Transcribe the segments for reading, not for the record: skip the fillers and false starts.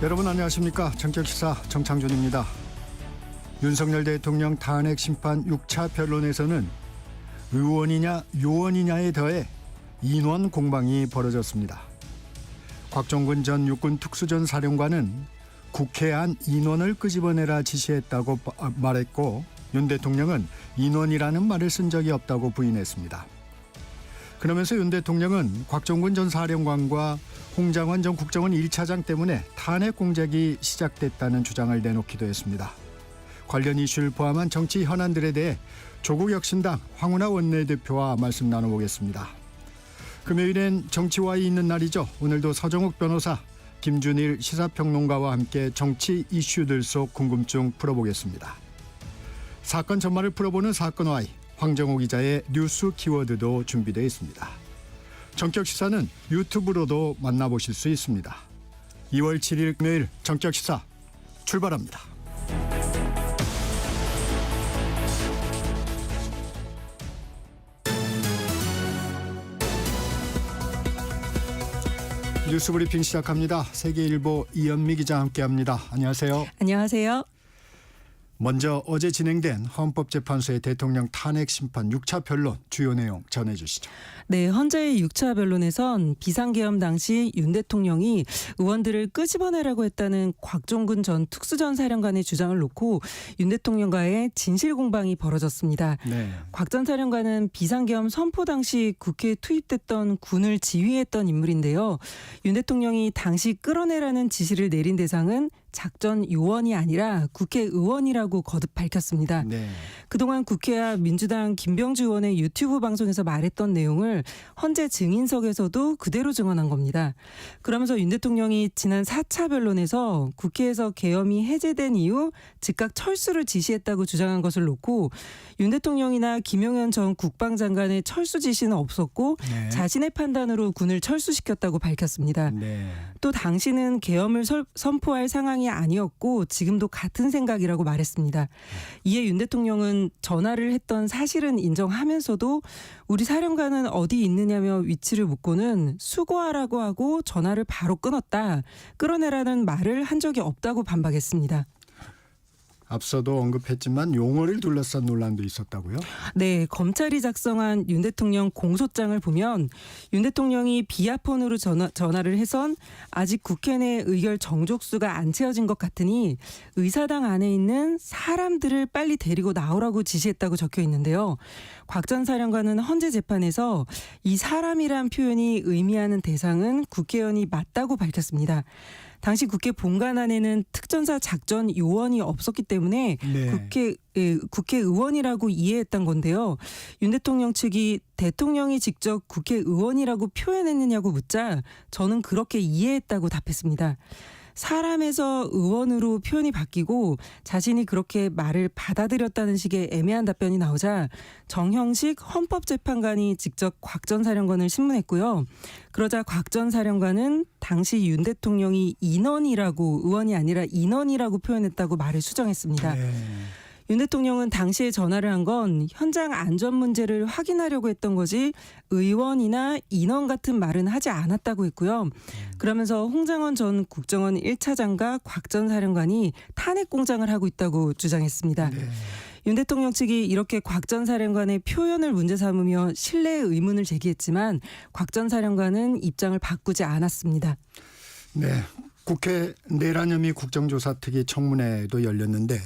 여러분 안녕하십니까. 정격시사 정창준입니다. 윤석열 대통령 탄핵 심판 6차 변론에서는 의원이냐 요원이냐에 더해 인원 공방이 벌어졌습니다. 곽종근 전 육군 특수전 사령관은 국회안 인원을 끄집어내라 지시했다고 말했고, 윤 대통령은 인원이라는 말을 쓴 적이 없다고 부인했습니다. 그러면서 윤 대통령은 곽종근 전 사령관과 홍장원 전 국정원 1차장 때문에 탄핵 공작이 시작됐다는 주장을 내놓기도 했습니다. 관련 이슈를 포함한 정치 현안들에 대해 조국혁신당 황운하 원내대표와 말씀 나눠보겠습니다. 금요일엔 정치와이 있는 날이죠. 오늘도 서정욱 변호사, 김준일 시사평론가와 함께 정치 이슈들 속 궁금증 풀어보겠습니다. 사건 전말을 풀어보는 사건와이, 황정호 기자의 뉴스 키워드도 준비되어 있습니다. 정격시사는 유튜브로도 만나보실 수 있습니다. 2월 7일 금요일 정격시사 출발합니다. 뉴스브리핑 시작합니다. 세계일보 이현미 기자 함께합니다. 안녕하세요. 안녕하세요. 먼저 어제 진행된 헌법재판소의 대통령 탄핵 심판 6차 변론 주요 내용 전해주시죠. 네, 헌재의 6차 변론에선 비상계엄 당시 윤 대통령이 의원들을 끄집어내라고 했다는 곽종근 전 특수전 사령관의 주장을 놓고 윤 대통령과의 진실 공방이 벌어졌습니다. 네. 곽 전 사령관은 비상계엄 선포 당시 국회에 투입됐던 군을 지휘했던 인물인데요. 윤 대통령이 당시 끌어내라는 지시를 내린 대상은 작전 요원이 아니라 국회의원이라고 거듭 밝혔습니다. 네. 그동안 국회와 민주당 김병주 의원의 유튜브 방송에서 말했던 내용을 헌재 증인석에서도 그대로 증언한 겁니다. 그러면서 윤 대통령이 지난 4차 변론에서 국회에서 계엄이 해제된 이후 즉각 철수를 지시했다고 주장한 것을 놓고 윤 대통령이나 김용현 전 국방장관의 철수 지시는 없었고 네. 자신의 판단으로 군을 철수시켰다고 밝혔습니다. 네. 또 당시는 계엄을 선포할 상황이 아니었고 지금도 같은 생각이라고 말했습니다. 이에 윤 대통령은 전화를 했던 사실은 인정하면서도 우리 사령관은 어디 있느냐며 위치를 묻고는 수고하라고 하고 전화를 바로 끊었다. 끌어내라는 말을 한 적이 없다고 반박했습니다. 앞서도 언급했지만 용어를 둘러싼 논란도 있었다고요? 네, 검찰이 작성한 윤 대통령 공소장을 보면 윤 대통령이 비아폰으로 전화를 해선 아직 국회 내 의결 정족수가 안 채워진 것 같으니 의사당 안에 있는 사람들을 빨리 데리고 나오라고 지시했다고 적혀 있는데요. 곽 전 사령관은 헌재 재판에서 이 사람이란 표현이 의미하는 대상은 국회의원이 맞다고 밝혔습니다. 당시 국회 본관 안에는 특전사 작전 요원이 없었기 때문에 네. 국회의원이라고 이해했던 건데요. 윤 대통령 측이 대통령이 직접 국회의원이라고 표현했느냐고 묻자 저는 그렇게 이해했다고 답했습니다. 사람에서 의원으로 표현이 바뀌고 자신이 그렇게 말을 받아들였다는 식의 애매한 답변이 나오자 정형식 헌법재판관이 직접 곽 전 사령관을 신문했고요. 그러자 곽 전 사령관은 당시 윤 대통령이 인원이라고 의원이 아니라 인원이라고 표현했다고 말을 수정했습니다. 네. 윤 대통령은 당시에 전화를 한 건 현장 안전 문제를 확인하려고 했던 거지 의원이나 인원 같은 말은 하지 않았다고 했고요. 그러면서 홍장원 전 국정원 1차장과 곽 전 사령관이 탄핵 공작을 하고 있다고 주장했습니다. 네. 윤 대통령 측이 이렇게 곽 전 사령관의 표현을 문제 삼으며 신뢰의 의문을 제기했지만 곽 전 사령관은 입장을 바꾸지 않았습니다. 네. 국회 내란혐의 국정조사 특위 청문회도 열렸는데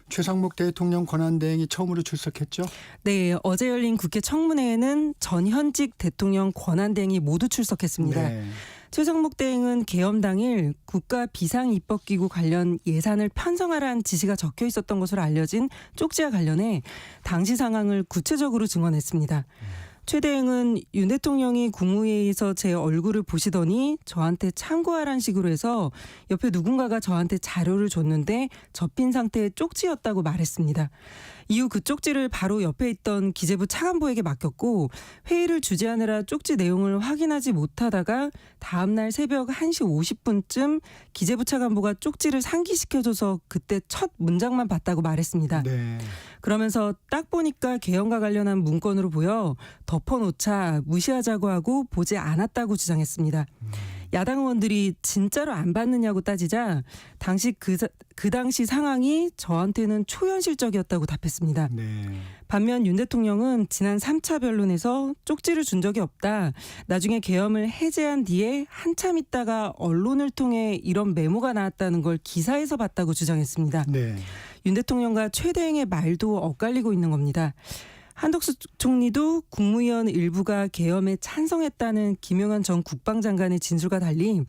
최상목 대통령 권한대행이 처음으로 출석했죠? 네, 어제 열린 국회 청문회에는 전현직 대통령 권한대행이 모두 출석했습니다. 네. 최상목 대행은 계엄 당일 국가 비상입법기구 관련 예산을 편성하라는 지시가 적혀 있었던 것으로 알려진 쪽지와 관련해 당시 상황을 구체적으로 증언했습니다. 최 대행은 윤 대통령이 국무회의에서 제 얼굴을 보시더니 저한테 참고하라는 식으로 해서 옆에 누군가가 저한테 자료를 줬는데 접힌 상태의 쪽지였다고 말했습니다. 이후 그 쪽지를 바로 옆에 있던 기재부 차관보에게 맡겼고 회의를 주재하느라 쪽지 내용을 확인하지 못하다가 다음날 새벽 1시 50분쯤 기재부 차관보가 쪽지를 상기시켜줘서 그때 첫 문장만 봤다고 말했습니다. 네. 그러면서 딱 보니까 계엄과 관련한 문건으로 보여 덮어놓자 무시하자고 하고 보지 않았다고 주장했습니다. 야당 의원들이 진짜로 안 받느냐고 따지자 당시 그 당시 상황이 저한테는 초현실적이었다고 답했습니다. 네. 반면 윤 대통령은 지난 3차 변론에서 쪽지를 준 적이 없다. 나중에 계엄을 해제한 뒤에 한참 있다가 언론을 통해 이런 메모가 나왔다는 걸 기사에서 봤다고 주장했습니다. 네. 윤 대통령과 최 대행의 말도 엇갈리고 있는 겁니다. 한덕수 총리도 국무위원 일부가 계엄에 찬성했다는 김용현 전 국방장관의 진술과 달리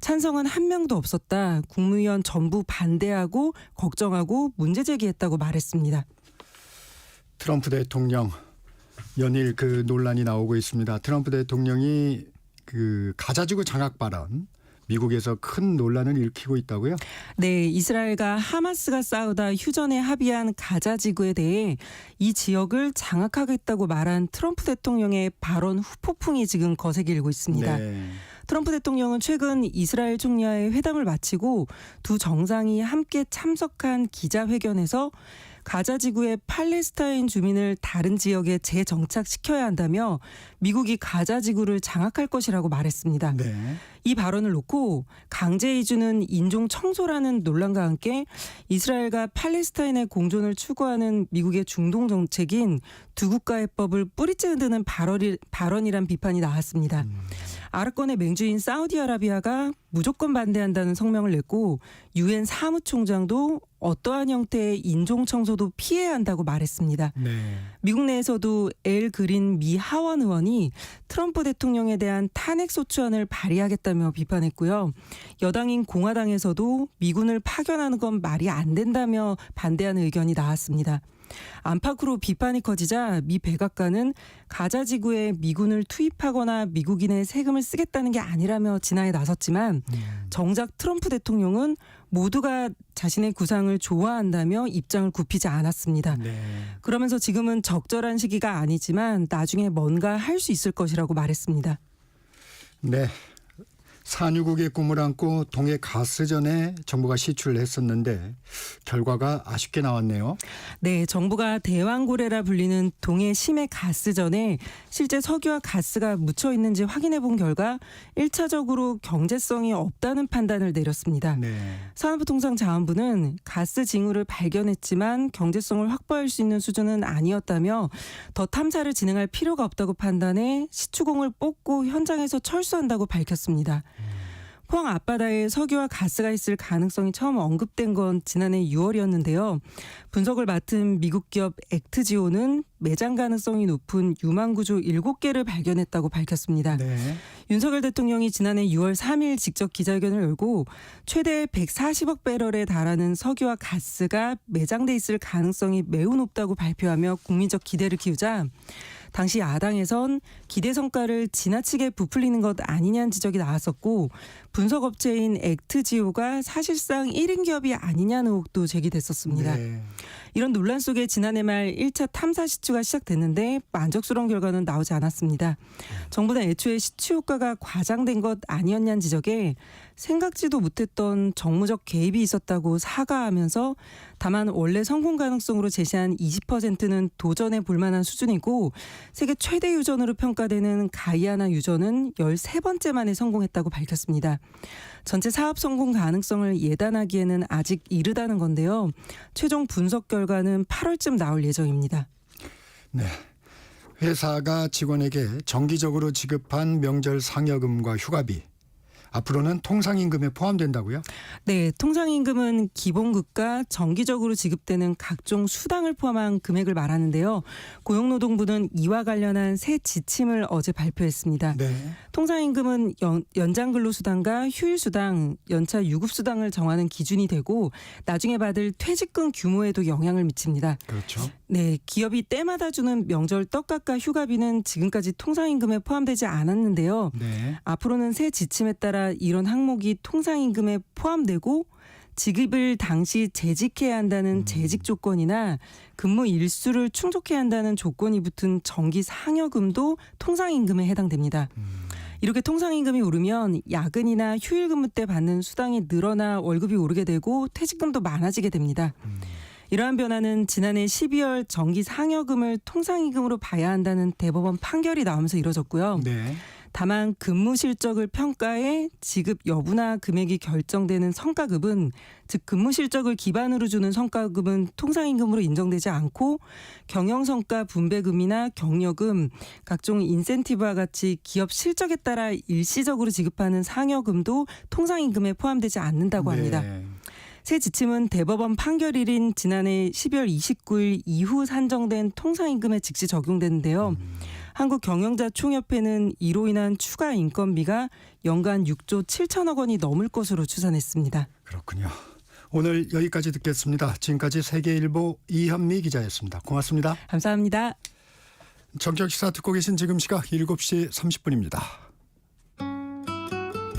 찬성은 한 명도 없었다. 국무위원 전부 반대하고 걱정하고 문제 제기했다고 말했습니다. 트럼프 대통령 연일 그 논란이 나오고 있습니다. 트럼프 대통령이 그 가자지구 장악 발언 미국에서 큰 논란을 일으키고 있다고요? 네, 이스라엘과 하마스가 싸우다 휴전에 합의한 가자 지구에 대해 이 지역을 장악하겠다고 말한 트럼프 대통령의 발언 후폭풍이 지금 거세게 일고 있습니다. 네. 트럼프 대통령은 최근 이스라엘 총리와의 회담을 마치고 두 정상이 함께 참석한 기자회견에서 가자 지구의 팔레스타인 주민을 다른 지역에 재정착시켜야 한다며 미국이 가자 지구를 장악할 것이라고 말했습니다. 네. 이 발언을 놓고 강제 이주는 인종 청소라는 논란과 함께 이스라엘과 팔레스타인의 공존을 추구하는 미국의 중동 정책인 두 국가의 법을 뿌리째 흔드는 발언이란 비판이 나왔습니다. 아랍권의 맹주인 사우디아라비아가 무조건 반대한다는 성명을 냈고 유엔 사무총장도 어떠한 형태의 인종 청소도 피해야 한다고 말했습니다. 네. 미국 내에서도 엘 그린 미 하원 의원이 트럼프 대통령에 대한 탄핵 소추안을 발의하겠다며 비판했고요. 여당인 공화당에서도 미군을 파견하는 건 말이 안 된다며 반대하는 의견이 나왔습니다. 안팎으로 비판이 커지자 미 백악관은 가자 지구에 미군을 투입하거나 미국인의 세금을 쓰겠다는 게 아니라며 진화에 나섰지만 정작 트럼프 대통령은 모두가 자신의 구상을 좋아한다며 입장을 굽히지 않았습니다. 네. 그러면서 지금은 적절한 시기가 아니지만 나중에 뭔가 할 수 있을 것이라고 말했습니다. 네. 산유국의 꿈을 안고 동해 가스전에 정부가 시출을 했었는데 결과가 아쉽게 나왔네요. 네, 정부가 대왕고래라 불리는 동해 심해 가스전에 실제 석유와 가스가 묻혀 있는지 확인해 본 결과 1차적으로 경제성이 없다는 판단을 내렸습니다. 네. 산업통상자원부는 가스 징후를 발견했지만 경제성을 확보할 수 있는 수준은 아니었다며 더 탐사를 진행할 필요가 없다고 판단해 시추공을 뽑고 현장에서 철수한다고 밝혔습니다. 포항 앞바다에 석유와 가스가 있을 가능성이 처음 언급된 건 지난해 6월이었는데요. 분석을 맡은 미국 기업 액트지오는 매장 가능성이 높은 유망구조 7개를 발견했다고 밝혔습니다. 네. 윤석열 대통령이 지난해 6월 3일 직접 기자회견을 열고 최대 140억 배럴에 달하는 석유와 가스가 매장돼 있을 가능성이 매우 높다고 발표하며 국민적 기대를 키우자 당시 야당에선 기대 성과를 지나치게 부풀리는 것 아니냐는 지적이 나왔었고 분석업체인 액트지오가 사실상 1인 기업이 아니냐는 의혹도 제기됐었습니다. 네. 이런 논란 속에 지난해 말 1차 탐사 시추가 시작됐는데 만족스러운 결과는 나오지 않았습니다. 정부는 애초에 시추 효과가 과장된 것 아니었냐는 지적에 생각지도 못했던 정무적 개입이 있었다고 사과하면서 다만 원래 성공 가능성으로 제시한 20%는 도전해 볼 만한 수준이고 세계 최대 유전으로 평가되는 가이아나 유전은 13번째 만에 성공했다고 밝혔습니다. 전체 사업 성공 가능성을 예단하기에는 아직 이르다는 건데요. 최종 분석 결과는 8월쯤 나올 예정입니다. 네. 회사가 직원에게 정기적으로 지급한 명절 상여금과 휴가비 앞으로는 통상임금에 포함된다고요? 네, 통상임금은 기본급과 정기적으로 지급되는 각종 수당을 포함한 금액을 말하는데요. 고용노동부는 이와 관련한 새 지침을 어제 발표했습니다. 네. 통상임금은 연장근로수당과 휴일수당, 연차 유급수당을 정하는 기준이 되고 나중에 받을 퇴직금 규모에도 영향을 미칩니다. 그렇죠. 네, 기업이 때마다 주는 명절 떡값과 휴가비는 지금까지 통상임금에 포함되지 않았는데요. 네. 앞으로는 새 지침에 따라 이런 항목이 통상임금에 포함되고 지급을 당시 재직해야 한다는 재직 조건이나 근무 일수를 충족해야 한다는 조건이 붙은 정기 상여금도 통상임금에 해당됩니다. 이렇게 통상임금이 오르면 야근이나 휴일 근무 때 받는 수당이 늘어나 월급이 오르게 되고 퇴직금도 많아지게 됩니다. 이러한 변화는 지난해 12월 정기 상여금을 통상임금으로 봐야 한다는 대법원 판결이 나오면서 이뤄졌고요. 네. 다만 근무 실적을 평가해 지급 여부나 금액이 결정되는 성과급은, 즉 근무 실적을 기반으로 주는 성과급은 통상임금으로 인정되지 않고 경영성과 분배금이나 격려금, 각종 인센티브와 같이 기업 실적에 따라 일시적으로 지급하는 상여금도 통상임금에 포함되지 않는다고 합니다. 네. 새 지침은 대법원 판결일인 지난해 12월 29일 이후 산정된 통상임금에 즉시 적용되는데요. 한국경영자총협회는 이로 인한 추가 인건비가 연간 6조 7천억 원이 넘을 것으로 추산했습니다. 그렇군요. 오늘 여기까지 듣겠습니다. 지금까지 세계일보 이현미 기자였습니다. 고맙습니다. 감사합니다. 전격시사 듣고 계신 지금 시각 7시 30분입니다.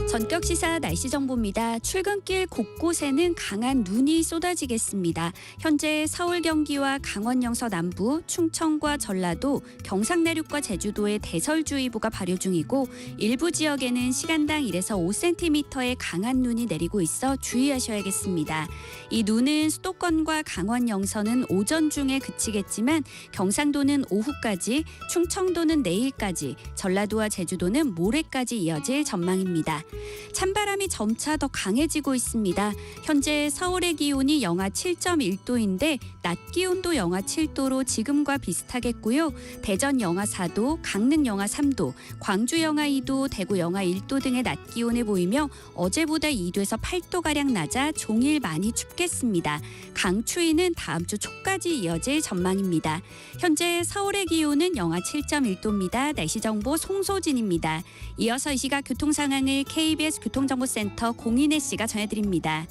전격시사 날씨 정보입니다. 출근길 곳곳에는 강한 눈이 쏟아지겠습니다. 현재 서울 경기와 강원 영서 남부, 충청과 전라도, 경상 내륙과 제주도에 대설주의보가 발효 중이고 일부 지역에는 시간당 1에서 5cm의 강한 눈이 내리고 있어 주의하셔야겠습니다. 이 눈은 수도권과 강원 영서는 오전 중에 그치겠지만 경상도는 오후까지, 충청도는 내일까지, 전라도와 제주도는 모레까지 이어질 전망입니다. 찬바람이 점차 더 강해지고 있습니다. 현재 서울의 기온이 영하 7.1도인데 낮 기온도 영하 7도로 지금과 비슷하겠고요. 대전 영하 4도, 강릉 영하 3도, 광주 영하 2도, 대구 영하 1도 등의 낮 기온을 보이며 어제보다 2도에서 8도가량 낮아 종일 많이 춥겠습니다. 강추위는 다음 주 초까지 이어질 전망입니다. 현재 서울의 기온은 영하 7.1도입니다. 날씨 정보 송소진입니다. 이어서 이 시각 교통 상황을 KBS 교통정보센터 공인혜 씨가 전해드립니다.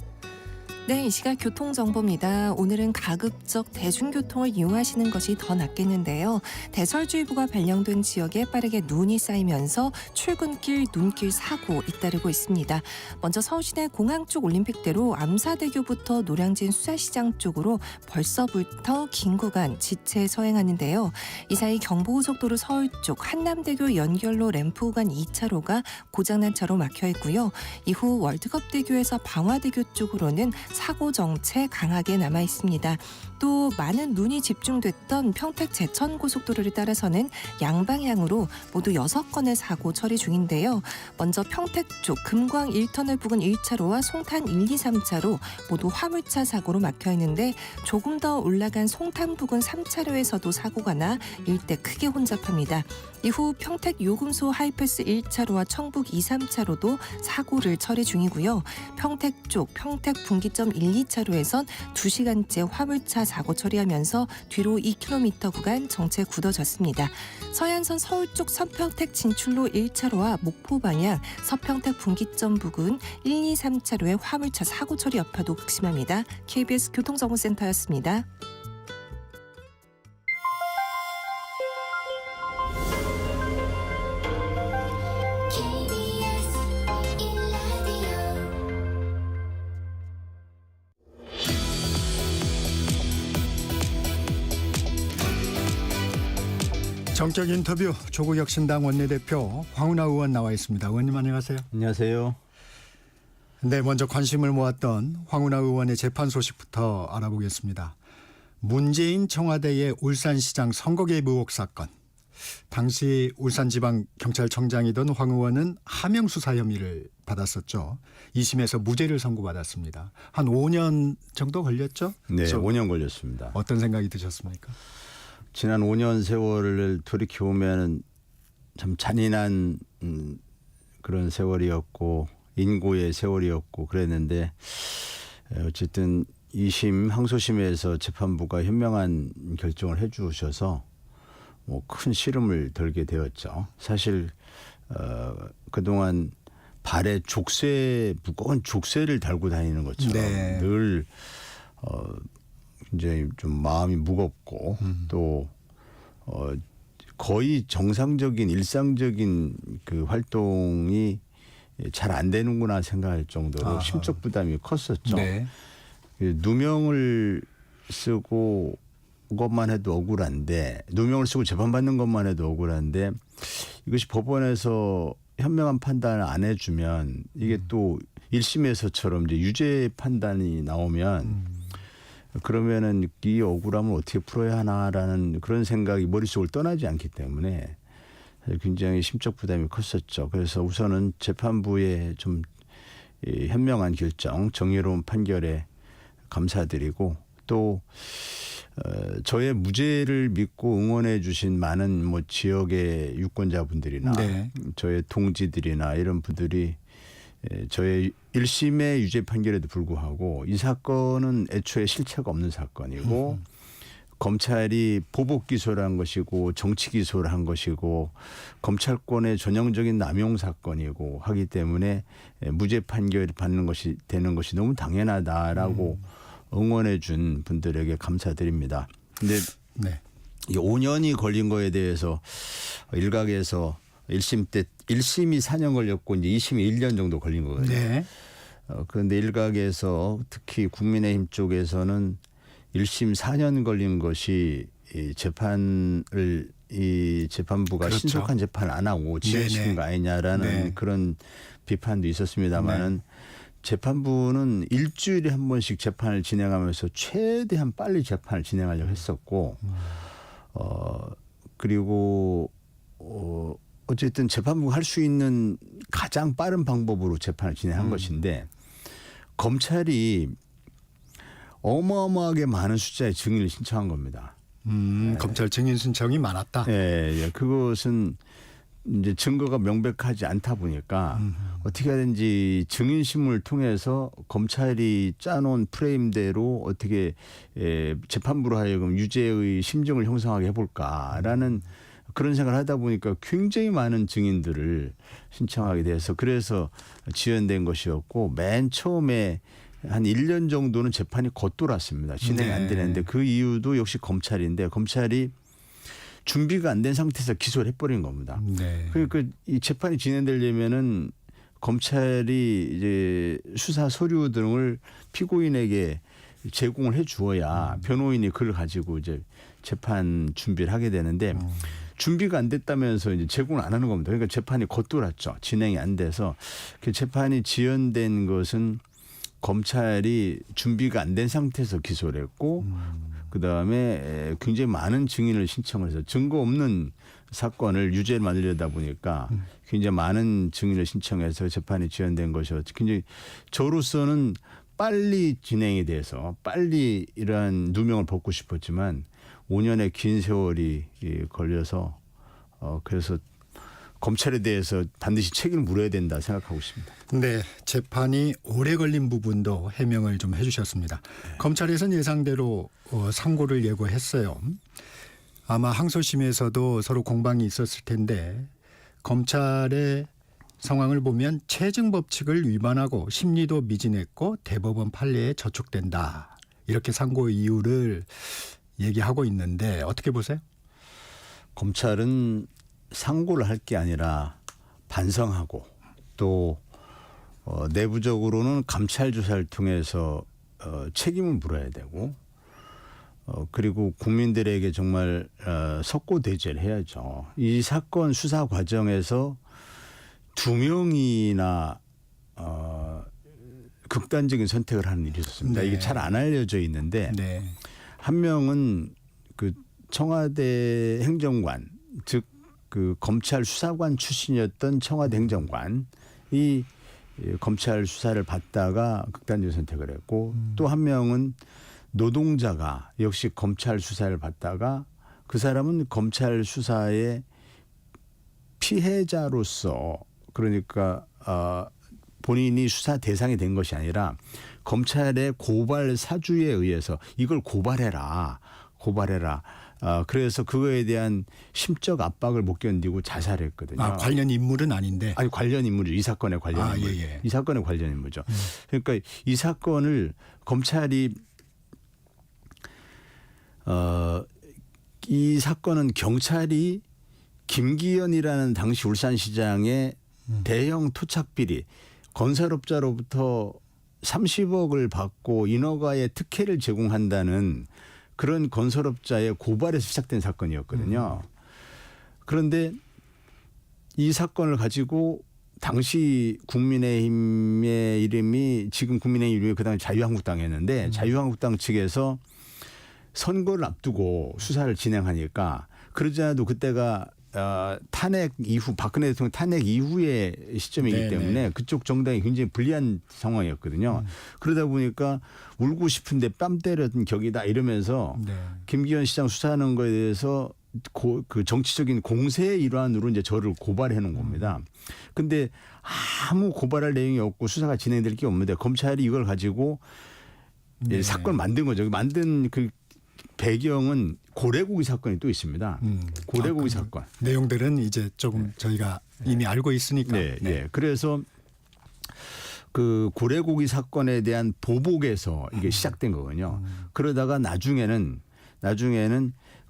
네, 이 시각 교통정보입니다. 오늘은 가급적 대중교통을 이용하시는 것이 더 낫겠는데요. 대설주의보가 발령된 지역에 빠르게 눈이 쌓이면서 출근길 눈길 사고 잇따르고 있습니다. 먼저 서울시내 공항 쪽 올림픽대로 암사대교부터 노량진 수자시장 쪽으로 벌써부터 긴 구간 지체 서행하는데요. 이 사이 경부고속도로 서울 쪽 한남대교 연결로 램프 구간 2차로가 고장난 차로 막혀 있고요. 이후 월드컵대교에서 방화대교 쪽으로는 사고 정체 강하게 남아 있습니다. 또 많은 눈이 집중됐던 평택 제천고속도로를 따라서는 양방향으로 모두 6건의 사고 처리 중인데요. 먼저 평택 쪽 금광 1터널 부근 1차로와 송탄 1, 2, 3차로 모두 화물차 사고로 막혀 있는데 조금 더 올라간 송탄 부근 3차로에서도 사고가 나 일대 크게 혼잡합니다. 이후 평택 요금소 하이패스 1차로와 청북 2, 3차로도 사고를 처리 중이고요. 평택 쪽 평택 분기점 1, 2차로에선 2시간째 화물차 사고 처리하면서 뒤로 2km 구간 정체 굳어졌습니다. 서해안선 서울 쪽 서평택 진출로 1차로와 목포 방향 서평택 분기점 부근 1, 2, 3차로의 화물차 사고 처리 여파도 극심합니다. KBS 교통정보센터였습니다. 정격 인터뷰 조국혁신당 원내대표 황운하 의원 나와 있습니다. 의원님 안녕하세요. 안녕하세요. 네, 먼저 관심을 모았던 황운하 의원의 재판 소식부터 알아보겠습니다. 문재인 청와대의 울산시장 선거 개입 의혹 사건. 당시 울산지방경찰청장이던 황 의원은 하명 수사 혐의를 받았었죠. 2심에서 무죄를 선고받았습니다. 한 5년 정도 걸렸죠? 네, 5년 걸렸습니다. 어떤 생각이 드셨습니까? 지난 5년 세월을 돌이켜보면 참 잔인한 그런 세월이었고 인고의 세월이었고 그랬는데 어쨌든 2심 항소심에서 재판부가 현명한 결정을 해 주셔서 뭐 큰 시름을 덜게 되었죠. 사실 그동안 발에 무거운 족쇄를 달고 다니는 것처럼 네. 늘 굉장히 좀 마음이 무겁고 또 거의 정상적인 일상적인 그 활동이 잘 안 되는구나 생각할 정도로 아하. 심적 부담이 컸었죠. 네. 누명을 쓰고 것만 해도 억울한데 누명을 쓰고 재판받는 것만 해도 억울한데 이것이 법원에서 현명한 판단을 안 해주면 이게 또 1심에서처럼 이제 유죄 판단이 나오면 그러면은 이 억울함을 어떻게 풀어야 하나라는 그런 생각이 머릿속을 떠나지 않기 때문에 굉장히 심적 부담이 컸었죠. 그래서 우선은 재판부의 좀 현명한 결정, 정의로운 판결에 감사드리고 또 저의 무죄를 믿고 응원해 주신 많은 뭐 지역의 유권자분들이나 네. 저의 동지들이나 이런 분들이 저의 1심의 유죄 판결에도 불구하고 이 사건은 애초에 실체가 없는 사건이고 검찰이 보복 기소를 한 것이고 정치 기소를 한 것이고 검찰권의 전형적인 남용 사건이고 하기 때문에 무죄 판결을 받는 것이 되는 것이 너무 당연하다라고 응원해 준 분들에게 감사드립니다. 근데 네. 이 5년이 걸린 거에 대해서 일각에서 1심 때 1심이 4년 걸렸고 이제 2심이 1년 정도 걸린 거거든요. 네. 그런데 일각에서 특히 국민의힘 쪽에서는 1심 4년 걸린 것이 이 재판부가 그렇죠. 신속한 재판을 안 하고 지연시킨 거 아니냐라는 네. 그런 비판도 있었습니다만은 네. 재판부는 일주일에 한 번씩 재판을 진행하면서 최대한 빨리 재판을 진행하려고 했었고 그리고 어쨌든 재판부가 할 수 있는 가장 빠른 방법으로 재판을 진행한 것인데 검찰이 어마어마하게 많은 숫자의 증인을 신청한 겁니다. 검찰 증인 신청이 많았다. 예, 그것은 이제 증거가 명백하지 않다 보니까 어떻게 하든지 증인심을 통해서 검찰이 짜놓은 프레임대로 어떻게 재판부로 하여금 유죄의 심증을 형성하게 해볼까라는 그런 생각을 하다 보니까 굉장히 많은 증인들을 신청하게 돼서 그래서 지연된 것이었고 맨 처음에 한 1년 정도는 재판이 겉돌았습니다. 진행이 안 되는데 그 이유도 역시 검찰인데 검찰이 준비가 안 된 상태에서 기소를 해버린 겁니다. 네. 그러니까 이 재판이 진행되려면은 검찰이 이제 수사 서류 등을 피고인에게 제공을 해 주어야 변호인이 그걸 가지고 이제 재판 준비를 하게 되는데 준비가 안 됐다면서 이제 제공을 안 하는 겁니다. 그러니까 재판이 겉돌았죠. 진행이 안 돼서 그 재판이 지연된 것은 검찰이 준비가 안 된 상태에서 기소를 했고 그다음에 굉장히 많은 증인을 신청을 해서 증거 없는 사건을 유죄를 만들려다 보니까 굉장히 많은 증인을 신청해서 재판이 지연된 것이었죠. 굉장히 저로서는 빨리 진행이 돼서 빨리 이러한 누명을 벗고 싶었지만 5년의 긴 세월이 걸려서 그래서 검찰에 대해서 반드시 책임을 물어야 된다 생각하고 있습니다. 네, 재판이 오래 걸린 부분도 해명을 좀 해주셨습니다. 검찰에서는 예상대로 상고를 예고했어요. 아마 항소심에서도 서로 공방이 있었을 텐데 검찰의 상황을 보면 체증 법칙을 위반하고 심리도 미진했고 대법원 판례에 저촉된다. 이렇게 상고 이유를 얘기하고 있는데 어떻게 보세요? 검찰은 상고를 할 게 아니라 반성하고 또 내부적으로는 감찰 조사를 통해서 책임을 물어야 되고 그리고 국민들에게 정말 석고대죄를 해야죠. 이 사건 수사 과정에서 2명이나 극단적인 선택을 하는 일이 있었습니다. 네. 이게 잘 안 알려져 있는데 네. 한 명은 그 청와대 행정관 즉 그 검찰 수사관 출신이었던 청와대 행정관이 검찰 수사를 받다가 극단적 선택을 했고 또 한 명은 노동자가 역시 검찰 수사를 받다가 그 사람은 검찰 수사의 피해자로서 그러니까 본인이 수사 대상이 된 것이 아니라 검찰의 고발 사주에 의해서 이걸 고발해라. 그래서 그거에 대한 심적 압박을 못 견디고 자살했거든요. 아, 관련 인물은 아닌데. 아니 관련 인물이 이 사건의 관련 인물. 예. 이 사건의 관련 인물이죠. 그러니까 이 사건을 검찰이 이 사건은 경찰이 김기현이라는 당시 울산시장의 대형 토착 비리 건설업자로부터 30억을 받고 인허가의 특혜를 제공한다는 그런 건설업자의 고발에서 시작된 사건이었거든요. 그런데 이 사건을 가지고 당시 국민의힘의 이름이 지금 국민의힘 이름이 그 당시 자유한국당이었는데 자유한국당 측에서 선거를 앞두고 수사를 진행하니까 그러지 않아도 그때가 탄핵 이후 박근혜 대통령 탄핵 이후의 시점이기 네, 때문에 네. 그쪽 정당이 굉장히 불리한 상황이었거든요. 그러다 보니까 울고 싶은데 뺨 때렸던 격이다 이러면서 네. 김기현 시장 수사하는 거에 대해서 그 정치적인 공세의 일환으로 이제 저를 고발해 놓은 겁니다. 근데 아무 고발할 내용이 없고 수사가 진행될 게 없는데 검찰이 이걸 가지고 네. 사건을 만든 거죠. 만든 그 배경은 고래고기 사건이 또 있습니다. 고래고기 사건. 내용들은 이제 조금 저희가 이미 알고 있으니까. 네, 네. 그래서 그 고래고기 사건에 대한 보복에서 이게 시작된 거거든요. 그러다가 나중에는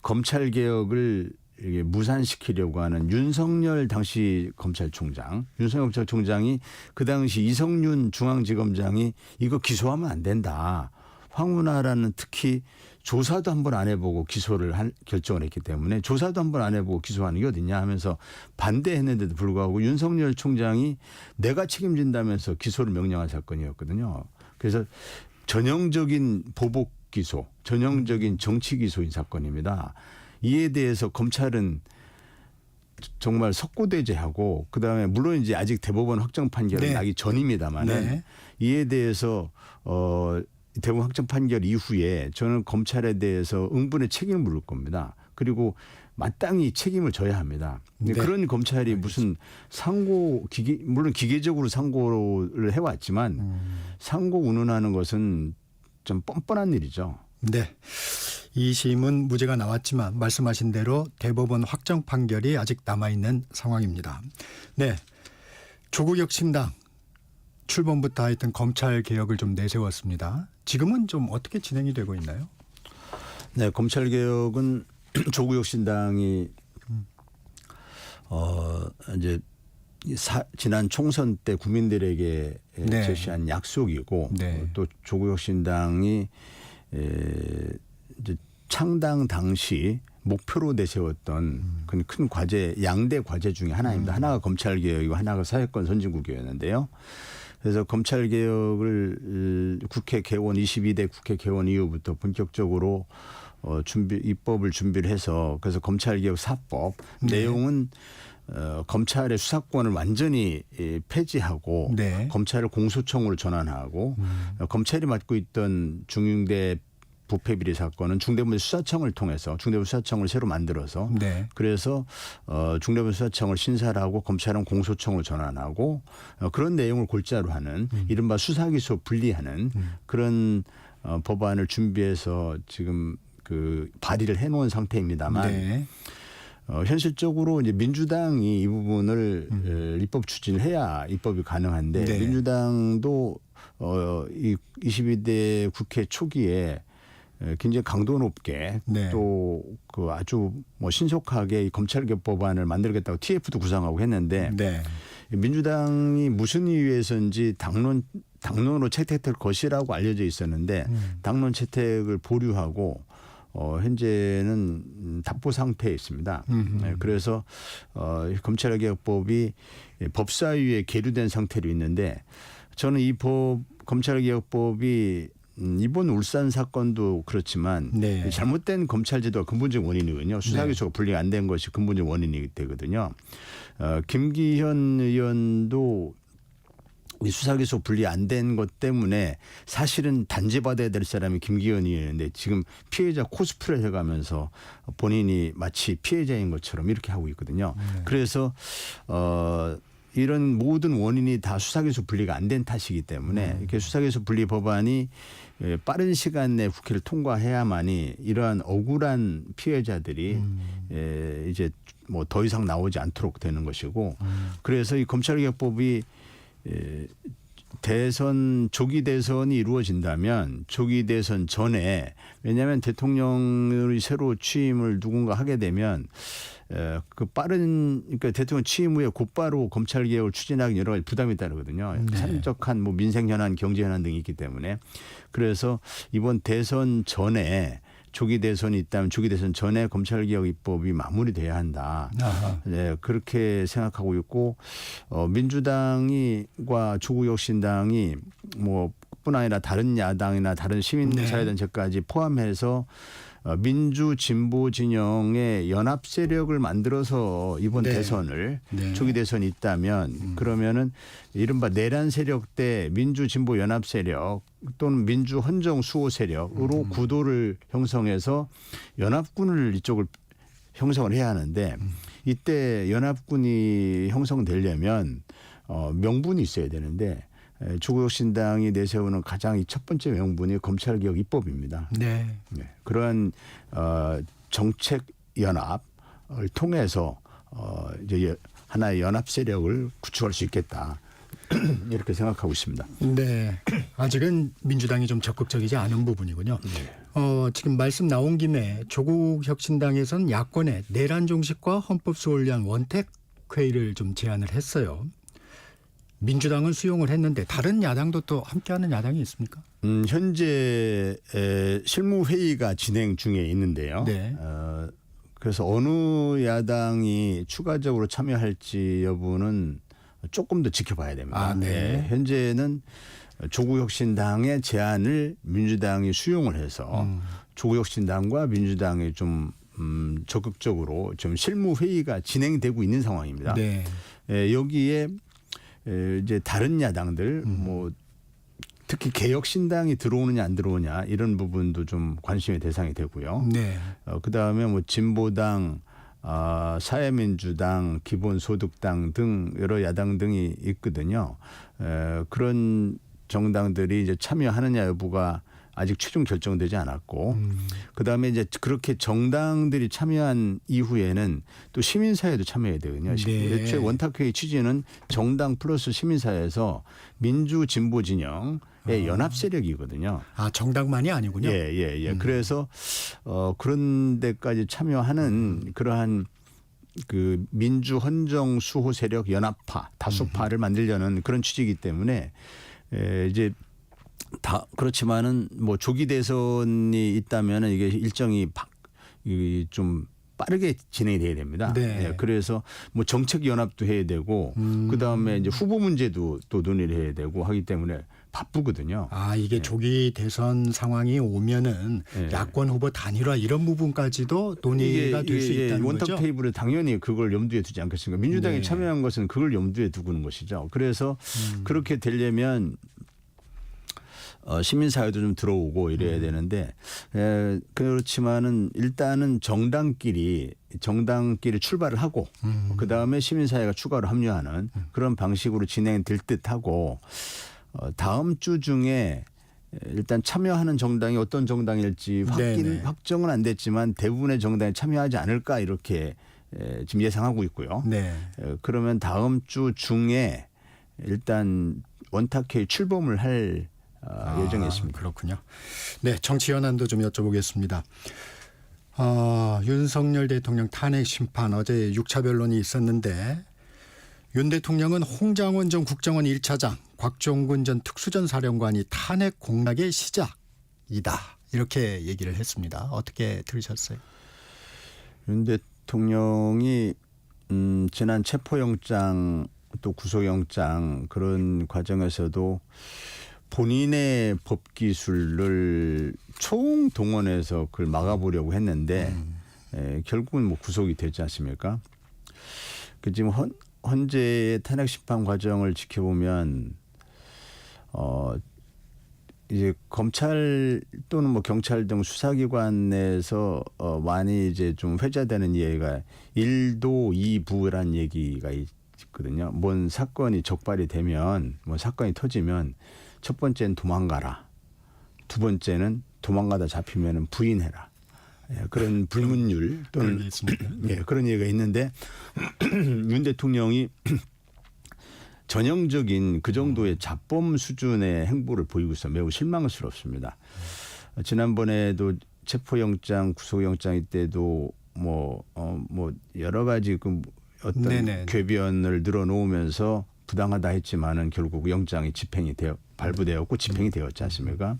검찰 개혁을 이게 무산시키려고 하는 윤석열 당시 검찰총장, 윤석열 검찰총장이 그 당시 이성윤 중앙지검장이 이거 기소하면 안 된다. 황운하라는 특히 조사도 한번 안 해보고 기소를 결정을 했기 때문에 조사도 한번 안 해보고 기소하는 게 어딨냐 하면서 반대했는데도 불구하고 윤석열 총장이 내가 책임진다면서 기소를 명령한 사건이었거든요. 그래서 전형적인 보복 기소, 전형적인 정치 기소인 사건입니다. 이에 대해서 검찰은 정말 석고대죄하고 그다음에 물론 이제 아직 대법원 확정 판결이 네. 나기 전입니다만은 네. 이에 대해서 대법원 확정 판결 이후에 저는 검찰에 대해서 응분의 책임을 물을 겁니다. 그리고 마땅히 책임을 져야 합니다. 네. 그런 검찰이 무슨 물론 기계적으로 상고를 해왔지만 상고 운운하는 것은 좀 뻔뻔한 일이죠. 네. 2심은 무죄가 나왔지만 말씀하신 대로 대법원 확정 판결이 아직 남아있는 상황입니다. 네. 조국 혁신당 출범부터 하여튼 검찰 개혁을 좀 내세웠습니다. 지금은 좀 어떻게 진행이 되고 있나요? 네, 검찰 개혁은 조국 혁신당이 이제 지난 총선 때 국민들에게 네. 제시한 약속이고 네. 또 조국 혁신당이 이제 창당 당시 목표로 내세웠던 그런 큰 과제, 양대 과제 중에 하나입니다. 하나가 검찰 개혁이고 하나가 사회권 선진국이었는데요. 그래서 검찰 개혁을 국회 개원 22대 국회 개원 이후부터 본격적으로 입법을 준비를 해서 그래서 검찰 개혁 4법 네. 내용은 검찰의 수사권을 완전히 폐지하고 네. 검찰을 공소청으로 전환하고 검찰이 맡고 있던 중대 부패비리 사건은 중대본수사청을 통해서 중대본수사청을 새로 만들어서 네. 그래서 중대본수사청을 신사를 하고 검찰은 공소청으로 전환하고 그런 내용을 골자로 하는 이른바 수사기소 분리하는 그런 법안을 준비해서 지금 그 발의를 해놓은 상태입니다만 네. 현실적으로 이제 민주당이 이 부분을 입법 추진을 해야 입법이 가능한데 네. 민주당도 이 22대 국회 초기에 굉장히 강도 높게 네. 또 그 아주 뭐 신속하게 이 검찰개혁 법안을 만들겠다고 TF도 구상하고 했는데 네. 민주당이 무슨 이유에서인지 당론으로 채택될 것이라고 알려져 있었는데 당론 채택을 보류하고 현재는 답보 상태에 있습니다. 네, 그래서 검찰개혁법이 법사위에 계류된 상태로 있는데 저는 이 검찰개혁법이 이번 울산 사건도 그렇지만 네. 잘못된 검찰제도가 근본적 원인이거든요. 수사기소가 분리가 안 된 것이 근본적 원인이 되거든요. 김기현 의원도 이 수사기소 분리 안 된 것 때문에 사실은 단죄받아야 될 사람이 김기현 의원인데 지금 피해자 코스프레 해가면서 본인이 마치 피해자인 것처럼 이렇게 하고 있거든요. 그래서 이런 모든 원인이 다 수사기소 분리가 안 된 탓이기 때문에 이렇게 수사기소 분리 법안이 빠른 시간 내에 국회를 통과해야만이 이러한 억울한 피해자들이 이제 뭐 더 이상 나오지 않도록 되는 것이고 그래서 이 검찰개혁법이 조기 대선이 이루어진다면 조기 대선 전에 왜냐하면 대통령이 새로 취임을 누군가 하게 되면 그러니까 대통령 취임 후에 곧바로 검찰 개혁을 추진하기 여러 가지 부담이 따르거든요. 네. 산적한 뭐 민생 현안, 경제 현안 등이 있기 때문에 그래서 이번 대선 전에 조기 대선이 있다면 조기 대선 전에 검찰 개혁 입법이 마무리돼야 한다. 네, 그렇게 생각하고 있고 민주당과 조국 혁신당이 뭐 뿐 아니라 다른 야당이나 다른 시민사회단체까지 포함해서 민주 진보 진영의 연합 세력을 만들어서 이번 네. 대선을 네. 조기 대선이 있다면 그러면은 이른바 내란 세력 대 민주 진보 연합 세력 또는 민주 헌정 수호 세력으로 구도를 형성해서 연합군을 이쪽을 형성을 해야 하는데 이때 연합군이 형성되려면 명분이 있어야 되는데 조국혁신당이 내세우는 가장 첫 번째 명분이 검찰개혁 입법입니다. 네. 네. 그러한 정책 연합을 통해서 이제 하나의 연합 세력을 구축할 수 있겠다. 이렇게 생각하고 있습니다. 네. 아직은 민주당이 좀 적극적이지 않은 부분이군요. 지금 말씀 나온 김에 조국 혁신당에서는 야권의 내란 종식과 헌법 수호를 위한 원택 회의를 좀 제안을 했어요. 민주당은 수용을 했는데 다른 야당도 또 함께하는 야당이 있습니까? 현재 실무 회의가 진행 중에 있는데요. 네. 그래서 어느 야당이 추가적으로 참여할지 여부는 조금 더 지켜봐야 됩니다. 아, 네. 현재는 조국혁신당의 제안을 민주당이 수용을 해서 조국혁신당과 민주당이 좀 적극적으로 좀 실무 회의가 진행되고 있는 상황입니다. 네. 여기에 이제 다른 야당들 뭐 특히 개혁신당이 들어오느냐 안 들어오냐 이런 부분도 좀 관심의 대상이 되고요. 네. 그다음에 뭐 진보당, 사회민주당, 기본소득당 등 여러 야당 등이 있거든요. 그런 정당들이 이제 참여하느냐 여부가 아직 최종 결정되지 않았고 그다음에 이제 그렇게 정당들이 참여한 이후에는 또 시민사회도 참여해야 되거든요. 네. 애초에 원탁회의 취지는 정당 플러스 시민사회에서 민주 진보 진영의 연합 세력이거든요. 아, 정당만이 아니군요. 예. 그래서 그런 데까지 참여하는 그러한 그 민주 헌정 수호 세력 연합파 다수파를 만들려는 그런 취지이기 때문에 이제 다 그렇지만은 뭐 조기 대선이 있다면은 이게 일정이 좀 빠르게 진행이 돼야 됩니다. 네. 예, 그래서 뭐 정책 연합도 해야 되고 그 다음에 이제 후보 문제도 또 논의를 해야 되고 하기 때문에 바쁘거든요. 아, 이게 조기 대선 상황이 오면은 야권 후보 단일화 이런 부분까지도 논의가 될 수 있다는 원탁 거죠. 테이블에 당연히 그걸 염두에 두지 않겠습니까? 민주당이 네. 참여한 것은 그걸 염두에 두고는 것이죠. 그래서 그렇게 되려면 시민사회도 좀 들어오고 이래야 되는데 그렇지만은 일단은 정당끼리 출발을 하고 그다음에 시민사회가 추가로 합류하는 그런 방식으로 진행될 듯하고 다음 주 중에 일단 참여하는 정당이 어떤 정당일지 네네. 확정은 안 됐지만 대부분의 정당이 참여하지 않을까 이렇게 지금 예상하고 있고요. 네. 그러면 다음 주 중에 일단 원탁회의 출범을 할 예정에 있습니다. 그렇군요. 네, 정치 현안도 좀 여쭤보겠습니다. 윤석열 대통령 탄핵 심판 어제 6차 변론이 있었는데 윤 대통령은 홍장원 전 국정원 1차장, 곽종근 전 특수전 사령관이 탄핵 공락의 시작이다. 이렇게 얘기를 했습니다. 어떻게 들으셨어요? 윤 대통령이 지난 체포영장 또 구속영장 그런 과정에서도 본인의 법기술을 총동원해서 그걸 막아보려고 했는데 결국은 뭐 구속이 되지 않습니까? 그 지금 현재의 탄핵 심판 과정을 지켜보면 이제 검찰 또는 뭐 경찰 등 수사기관에서 많이 이제 좀 회자되는 얘기가 1도 2부란 얘기가 있거든요. 뭔 사건이 적발이 되면 뭐 사건이 터지면 첫 번째는 도망가라. 두 번째는 도망가다 잡히면 부인해라. 그런 불문율 또는 그런 얘기가 있는데 윤 대통령이 전형적인 그 정도의 자범 수준의 행보를 보이고 있어 매우 실망스럽습니다. 지난번에도 체포영장, 구속영장 때도 뭐 여러 가지 그 어떤 네네. 궤변을 늘어놓으면서 부당하다 했지만은 결국 영장이 발부되었고 집행이 되었지 않습니까?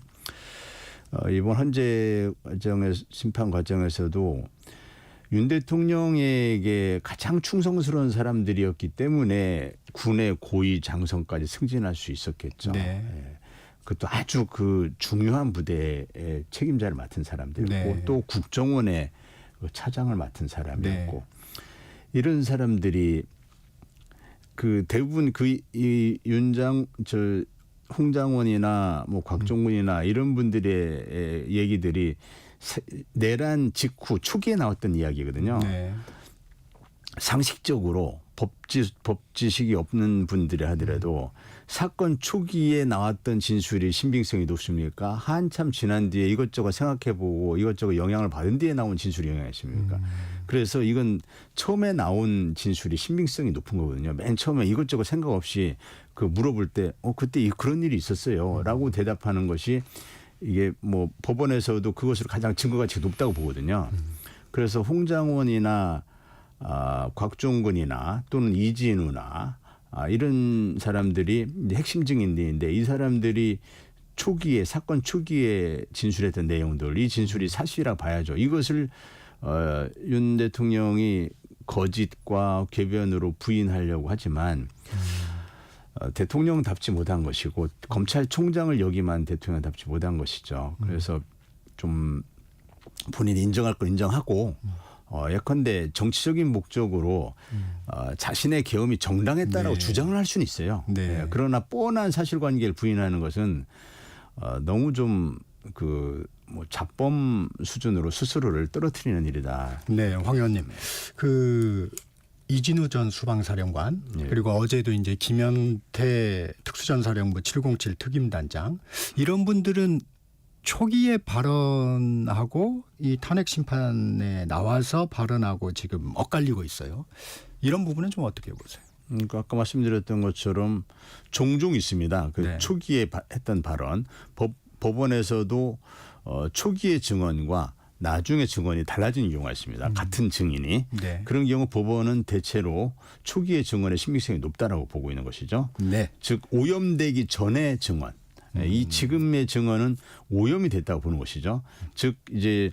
이번 헌재 심판 과정에서도 윤 대통령에게 가장 충성스러운 사람들이었기 때문에 군의 고위 장성까지 승진할 수 있었겠죠. 네. 그것도 아주 그 중요한 부대의 책임자를 맡은 사람들이고 네. 또 국정원의 그 차장을 맡은 사람이었고 네. 이런 사람들이 그 대부분 이 홍장원이나 뭐 곽종근이나 이런 분들의 얘기들이 내란 직후 초기에 나왔던 이야기거든요. 네. 상식적으로 법지식이 없는 분들이 하더라도 사건 초기에 나왔던 진술이 신빙성이 높습니까? 한참 지난 뒤에 이것저것 생각해보고 이것저것 영향을 받은 뒤에 나온 진술이 영향이 있습니까? 그래서 이건 처음에 나온 진술이 신빙성이 높은 거거든요. 맨 처음에 이것저것 생각 없이 그 물어볼 때 그때 그런 일이 있었어요 라고 대답하는 것이 이게 뭐 법원에서도 그것으로 가장 증거가치가 높다고 보거든요. 그래서 홍장원이나 곽종근이나 또는 이진우나 이런 사람들이 이제 핵심 증인들인데 이 사람들이 초기에 사건 초기에 진술했던 내용들 이 진술이 사실이라 봐야죠. 이것을 윤 대통령이 거짓과 궤변으로 부인하려고 하지만 대통령답지 못한 것이고 검찰총장을 역임한 대통령답지 못한 것이죠. 그래서 좀 본인이 인정할 걸 인정하고 예컨대 정치적인 목적으로 자신의 계엄이 정당했다라고 네. 주장을 할 수는 있어요. 네. 예, 그러나 뻔한 사실관계를 부인하는 것은 너무 좀 뭐 자범 수준으로 스스로를 떨어뜨리는 일이다. 네, 황 의원님. 그 이진우 전 수방사령관 네. 그리고 어제도 이제 김현태 특수전사령부 707 특임단장 이런 분들은 초기에 발언하고 이 탄핵 심판에 나와서 발언하고 지금 엇갈리고 있어요. 이런 부분은 좀 어떻게 보세요? 그러니까 아까 말씀드렸던 것처럼 종종 있습니다. 그 네. 초기에 했던 발언, 법원에서도 초기의 증언과 나중에 증언이 달라지는 경우가 있습니다. 같은 증인이. 네. 그런 경우 법원은 대체로 초기의 증언의 신빙성이 높다라고 보고 있는 것이죠. 네. 즉 오염되기 전의 증언. 이 지금의 증언은 오염이 됐다고 보는 것이죠. 즉 이제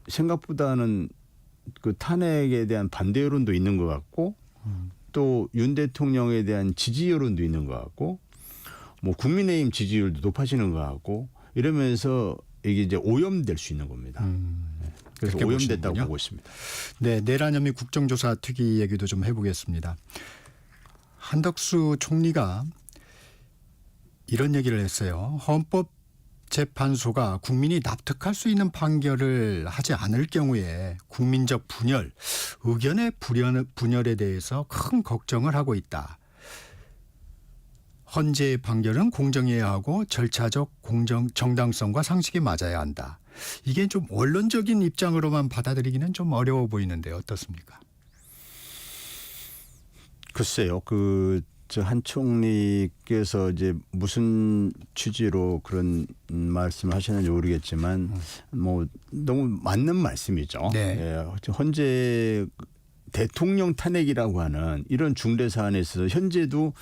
생각보다는 그 탄핵에 대한 반대 여론도 있는 것 같고 또 윤 대통령에 대한 지지 여론도 있는 것 같고 뭐 국민의힘 지지율도 높아지는 것 같고 이러면서 이게 이제 오염될 수 있는 겁니다. 그래서 그렇게 오염됐다고 보시는군요. 보고 있습니다. 네, 내란 혐의 국정조사 특위 얘기도 좀 해보겠습니다. 한덕수 총리가 이런 얘기를 했어요. 헌법재판소가 국민이 납득할 수 있는 판결을 하지 않을 경우에 국민적 분열, 의견의 분열에 대해서 큰 걱정을 하고 있다. 헌재의 판결은 공정해야 하고 절차적 정당성과 상식이 맞아야 한다. 이게 좀 원론적인 입장으로만 받아들이기는 좀 어려워 보이는데 어떻습니까? 글쎄요. 한 총리께서 이제 무슨 취지로 그런 말씀을 하셨는지 모르겠지만 뭐 너무 맞는 말씀이죠. 네. 예, 헌재 대통령 탄핵이라고 하는 이런 중대 사안에 있어서 현재도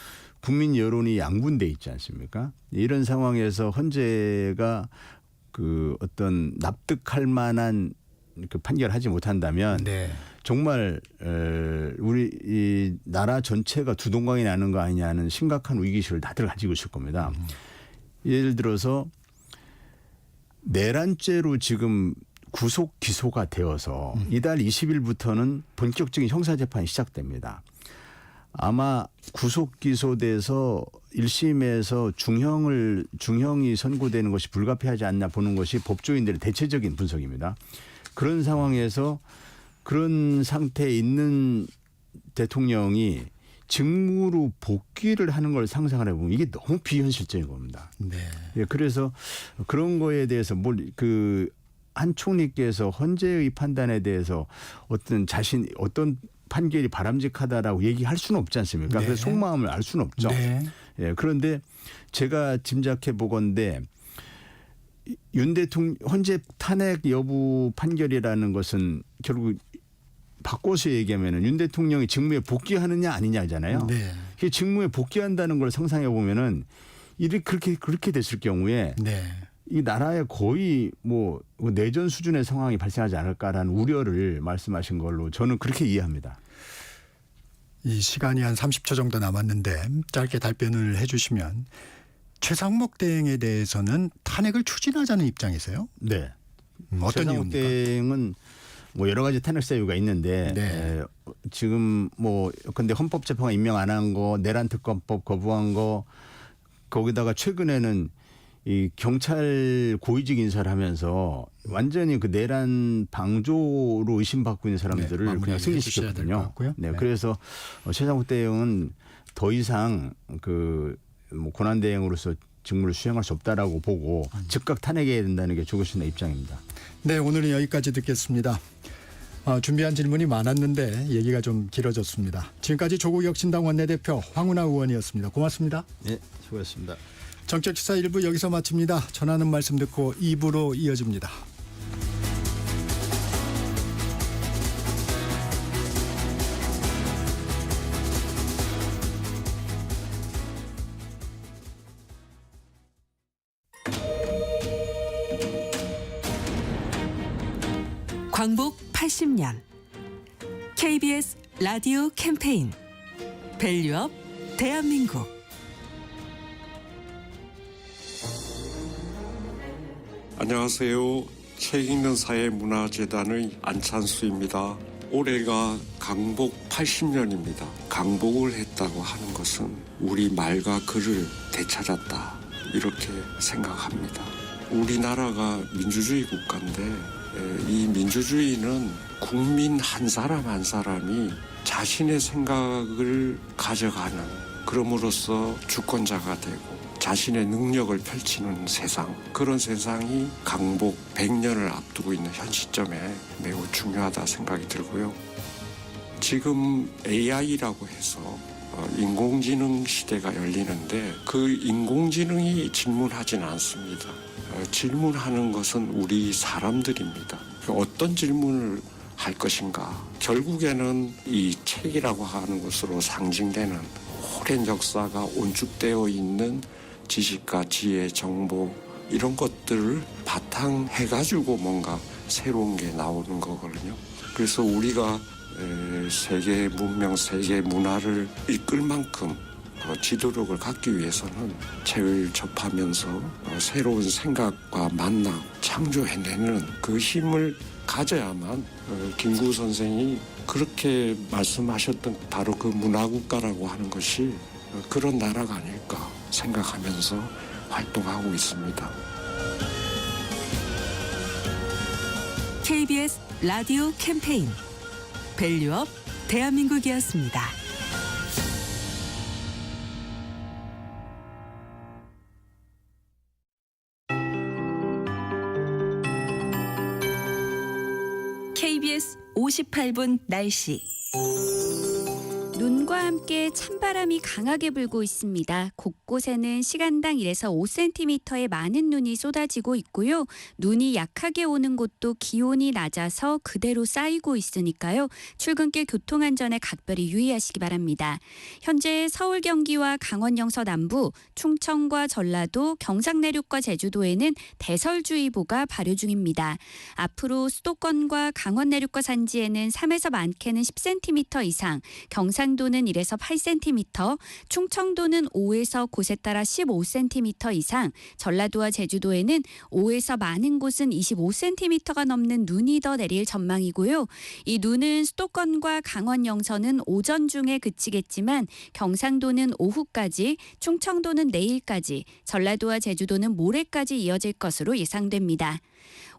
국민 여론이 양분돼 있지 않습니까? 이런 상황에서 헌재가 그 어떤 납득할 만한 그 판결하지 못한다면 네. 정말 우리 이 나라 전체가 두동강이 나는 거 아니냐는 심각한 위기의식을 다들 가지고 있을 겁니다. 예를 들어서 내란죄로 지금 구속 기소가 되어서 이달 20일부터는 본격적인 형사재판이 시작됩니다. 아마 구속 기소돼서 1심에서 중형이 선고되는 것이 불가피하지 않나 보는 것이 법조인들의 대체적인 분석입니다. 그런 상황에서 그런 상태에 있는 대통령이 직무로 복귀를 하는 걸 상상을 해보면 이게 너무 비현실적인 겁니다. 네. 예, 그래서 그런 거에 대해서 한 총리께서 헌재의 판단에 대해서 어떤 판결이 바람직하다라고 얘기할 수는 없지 않습니까? 네. 그래서 속마음을 알 수는 없죠. 네. 예, 그런데 제가 짐작해 보건대 윤 대통령 헌재 탄핵 여부 판결이라는 것은 결국 바꿔서 얘기하면은 윤 대통령이 직무에 복귀하느냐 아니냐잖아요. 네. 그 직무에 복귀한다는 걸 상상해 보면은 그렇게 됐을 경우에 네. 이 나라에 거의 뭐 내전 수준의 상황이 발생하지 않을까라는 우려를 말씀하신 걸로 저는 그렇게 이해합니다. 이 시간이 한 30초 정도 남았는데 짧게 답변을 해 주시면 최상목 대행에 대해서는 탄핵을 추진하자는 입장이세요? 네. 어떤 최상목 이유입니까? 대행은 뭐 여러 가지 탄핵 사유가 있는데 네. 지금 뭐 근데 헌법재판관 임명 안 한 거, 내란 특검법 거부한 거, 거기다가 최근에는 이 경찰 고위직 인사를 하면서 완전히 그 내란 방조로 의심받고 있는 사람들을 네, 마무리 그냥 해주셔야 될것 승진시켰거든요. 같고요. 네, 네. 그래서 최상목 대행은 더 이상 그 뭐 권한 대행으로서 직무를 수행할 수 없다라고 보고 즉각 탄핵해야 된다는 게 조계신의 입장입니다. 네, 오늘은 여기까지 듣겠습니다. 준비한 질문이 많았는데 얘기가 좀 길어졌습니다. 지금까지 조국혁신당 원내대표 황운하 의원이었습니다. 고맙습니다. 네, 수고하셨습니다. 정책시사 1부 여기서 마칩니다. 전하는 말씀 듣고 2부로 이어집니다. 광복 80년 KBS 라디오 캠페인 밸류업 대한민국. 안녕하세요. 책 읽는 사회 문화재단의 안찬수입니다. 올해가 강복 80년입니다. 강복을 했다고 하는 것은 우리 말과 글을 되찾았다, 이렇게 생각합니다. 우리나라가 민주주의 국가인데 이 민주주의는 국민 한 사람 한 사람이 자신의 생각을 가져가는, 그럼으로써 주권자가 되고 자신의 능력을 펼치는 세상, 그런 세상이 강복 100년을 앞두고 있는 현 시점에 매우 중요하다 생각이 들고요. 지금 AI라고 해서 인공지능 시대가 열리는데 그 인공지능이 질문하지는 않습니다. 질문하는 것은 우리 사람들입니다. 어떤 질문을 할 것인가. 결국에는 이 책이라고 하는 것으로 상징되는 오랜 역사가 온축되어 있는 지식과 지혜, 정보, 이런 것들을 바탕해가지고 뭔가 새로운 게 나오는 거거든요. 그래서 우리가 세계 문명, 세계 문화를 이끌 만큼 지도력을 갖기 위해서는 책을 접하면서 새로운 생각과 만남, 창조해내는 그 힘을 가져야만 김구 선생이 그렇게 말씀하셨던 바로 그 문화국가라고 하는 것이 그런 나라가 아닐까 생각하면서 활동하고 있습니다. KBS 라디오 캠페인 밸류업 대한민국이었습니다. KBS 58분 날씨. 눈과 함께 찬바람이 강하게 불고 있습니다. 곳곳에는 시간당 1에서 5cm의 많은 눈이 쏟아지고 있고요. 눈이 약하게 오는 곳도 기온이 낮아서 그대로 쌓이고 있으니까요. 출근길 교통안전에 각별히 유의하시기 바랍니다. 현재 서울 경기와 강원 영서 남부, 충청과 전라도, 경상 내륙과 제주도에는 대설주의보가 발효 중입니다. 앞으로 수도권과 강원 내륙과 산지에는 3에서 많게는 10cm 이상, 경상도는 1에서 8cm, 충청도는 5에서 곳에 따라 15cm 이상, 전라도와 제주도에는 5에서 많은 곳은 25cm가 넘는 눈이 더 내릴 전망이고요. 이 눈은 수도권과 강원 영서는 오전 중에 그치겠지만 경상도는 오후까지, 충청도는 내일까지, 전라도와 제주도는 모레까지 이어질 것으로 예상됩니다.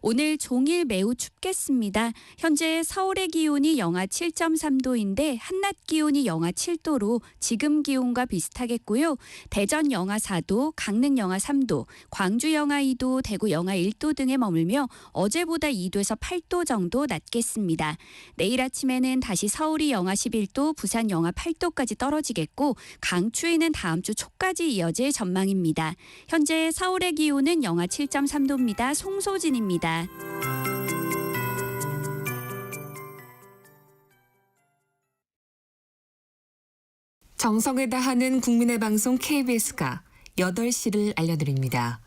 오늘 종일 매우 춥겠습니다. 현재 서울의 기온이 영하 7.3도인데 한낮 기온이 영하 7도로 지금 기온과 비슷하겠고요. 대전 영하 4도, 강릉 영하 3도, 광주 영하 2도, 대구 영하 1도 등에 머물며 어제보다 2도에서 8도 정도 낮겠습니다. 내일 아침에는 다시 서울이 영하 11도, 부산 영하 8도까지 떨어지겠고 강추위는 다음 주 초까지 이어질 전망입니다. 현재 서울의 기온은 영하 7.3도입니다. 송소진입니다. 정성을 다하는 국민의 방송 KBS가 8시를 알려드립니다.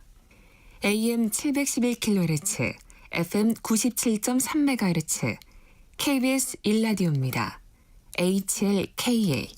AM 711kHz, FM 97.3MHz, KBS 1라디오입니다. HLKA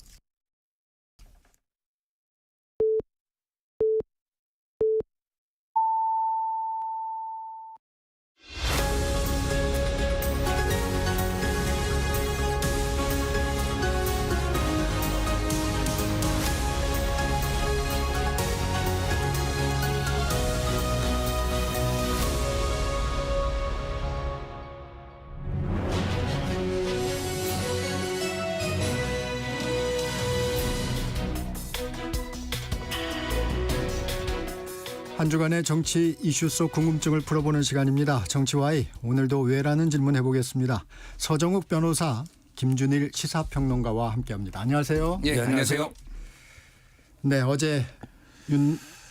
한 주간의 정치 이슈 속 궁금증을 풀어보는 시간입니다. 정치와이 오늘도 왜라는 질문 해보겠습니다. 서정욱 변호사, 김준일 시사평론가와 함께합니다. 안녕하세요. 예, 안녕하세요. 네, 어제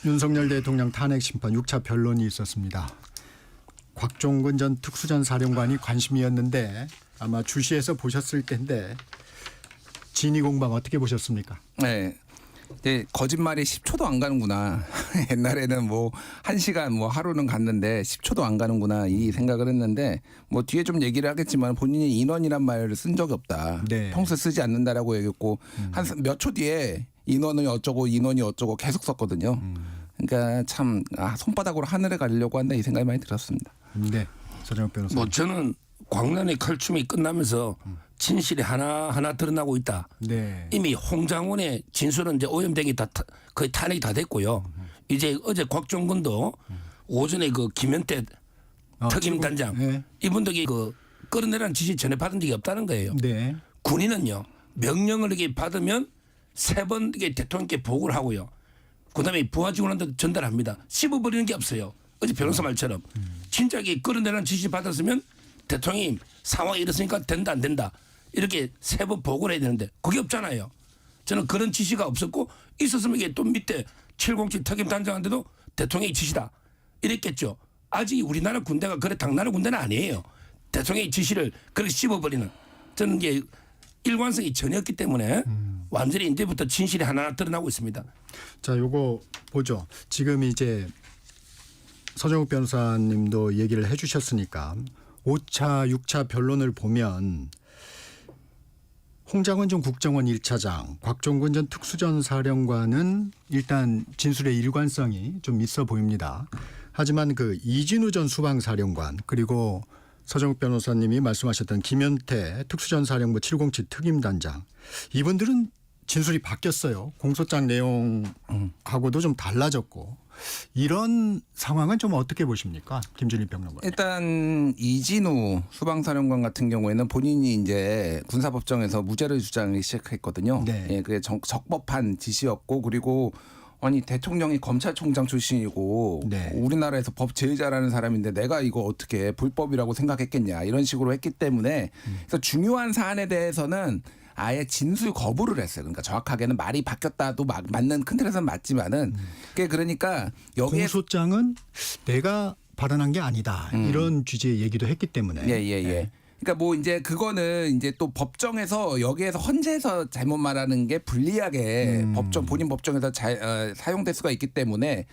윤석열 대통령 탄핵 심판 6차 변론이 있었습니다. 곽종근 전 특수전 사령관이 관심이었는데 아마 주시해서 보셨을 텐데 진위 공방 어떻게 보셨습니까? 네. 이제 거짓말이 10초도 안 가는구나. 옛날에는 뭐 1시간 뭐 하루는 갔는데 10초도 안 가는구나 이 생각을 했는데 뭐 뒤에 좀 얘기를 하겠지만 본인이 인원이란 말을 쓴 적이 없다. 네. 평소에 쓰지 않는다라고 얘기했고 한 몇 초 뒤에 인원이 어쩌고 계속 썼거든요. 그러니까 참 손바닥으로 하늘에 가려고 한다 이 생각이 많이 들었습니다. 네, 서정욱 변호사. 뭐 저는 광란의 칼춤이 끝나면서 진실이 하나하나 드러나고 있다. 네. 이미 홍장원의 진술은 이제 오염되기 거의 탄핵이 다 됐고요. 이제 어제 곽종근도 오전에 그 김현태 특임단장 네. 이분들이 그 끌어내라는 지시 전에 받은 적이 없다는 거예요. 네. 군인은요 명령을 이렇게 받으면 3번 이게 대통령께 보고를 하고요. 그다음에 부하 직원한테 전달합니다. 씹어버리는 게 없어요. 어제 변호사 말처럼 진짜 이게 끌어내라는 지시 받았으면 대통령이 상황이 이렇으니까 된다 안 된다 이렇게 3번 보고를 해야 되는데 그게 없잖아요. 저는 그런 지시가 없었고 있었으면 이게 또 밑에 707 특임단장한테도 대통령의 지시다 이랬겠죠. 아직 우리나라 군대가 그래 당나라 군대는 아니에요. 대통령의 지시를 그렇게 씹어버리는 저는 이게 일관성이 전혀 없기 때문에 완전히 이제부터 진실이 하나하나 드러나고 있습니다. 자, 요거 보죠. 지금 이제 서정욱 변호사님도 얘기를 해주셨으니까 5차, 6차 변론을 보면 홍장원 전 국정원 1차장, 곽종근 전 특수전 사령관은 일단 진술의 일관성이 좀 있어 보입니다. 하지만 그 이진우 전 수방사령관 그리고 서정욱 변호사님이 말씀하셨던 김현태 특수전 사령부 707 특임단장 이분들은 진술이 바뀌었어요. 공소장 내용하고도 좀 달라졌고 이런 상황은 좀 어떻게 보십니까? 김준일 평론가. 일단 이진우 수방사령관 같은 경우에는 본인이 이제 군사법정에서 무죄를 주장을 시작했거든요. 네. 예, 그게 적법한 지시였고 그리고 아니 대통령이 검찰총장 출신이고 네. 우리나라에서 법 제일 잘하는 사람인데 내가 이거 어떻게 불법이라고 생각했겠냐 이런 식으로 했기 때문에 그래서 중요한 사안에 대해서는 아예 진술 거부를 했어요. 그러니까 정확하게는 말이 바뀌었다도 맞는 큰 틀에서는 맞지만은 그게 그러니까 여기에 공소장은 내가 발언한 게 아니다 이런 취지의 얘기도 했기 때문에. 예. 그러니까 뭐 이제 그거는 이제 또 법정에서 여기에서 헌재에서 잘못 말하는 게 불리하게 본인 법정에서 사용될 수가 있기 때문에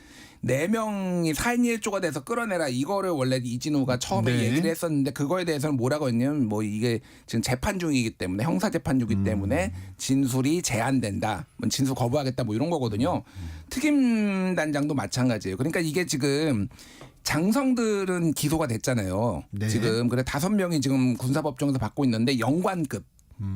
4명이 4인 1조가 돼서 끌어내라 이거를 원래 이진우가 처음에 네. 얘기를 했었는데 그거에 대해서는 뭐라고 했냐면 뭐 이게 지금 재판 중이기 때문에 형사 재판 중이기 때문에 진술이 제한된다. 뭐 진술 거부하겠다 뭐 이런 거거든요. 특임단장도 마찬가지예요. 그러니까 이게 지금 장성들은 기소가 됐잖아요. 네. 지금 그래 5명이 지금 군사법정에서 받고 있는데 영관급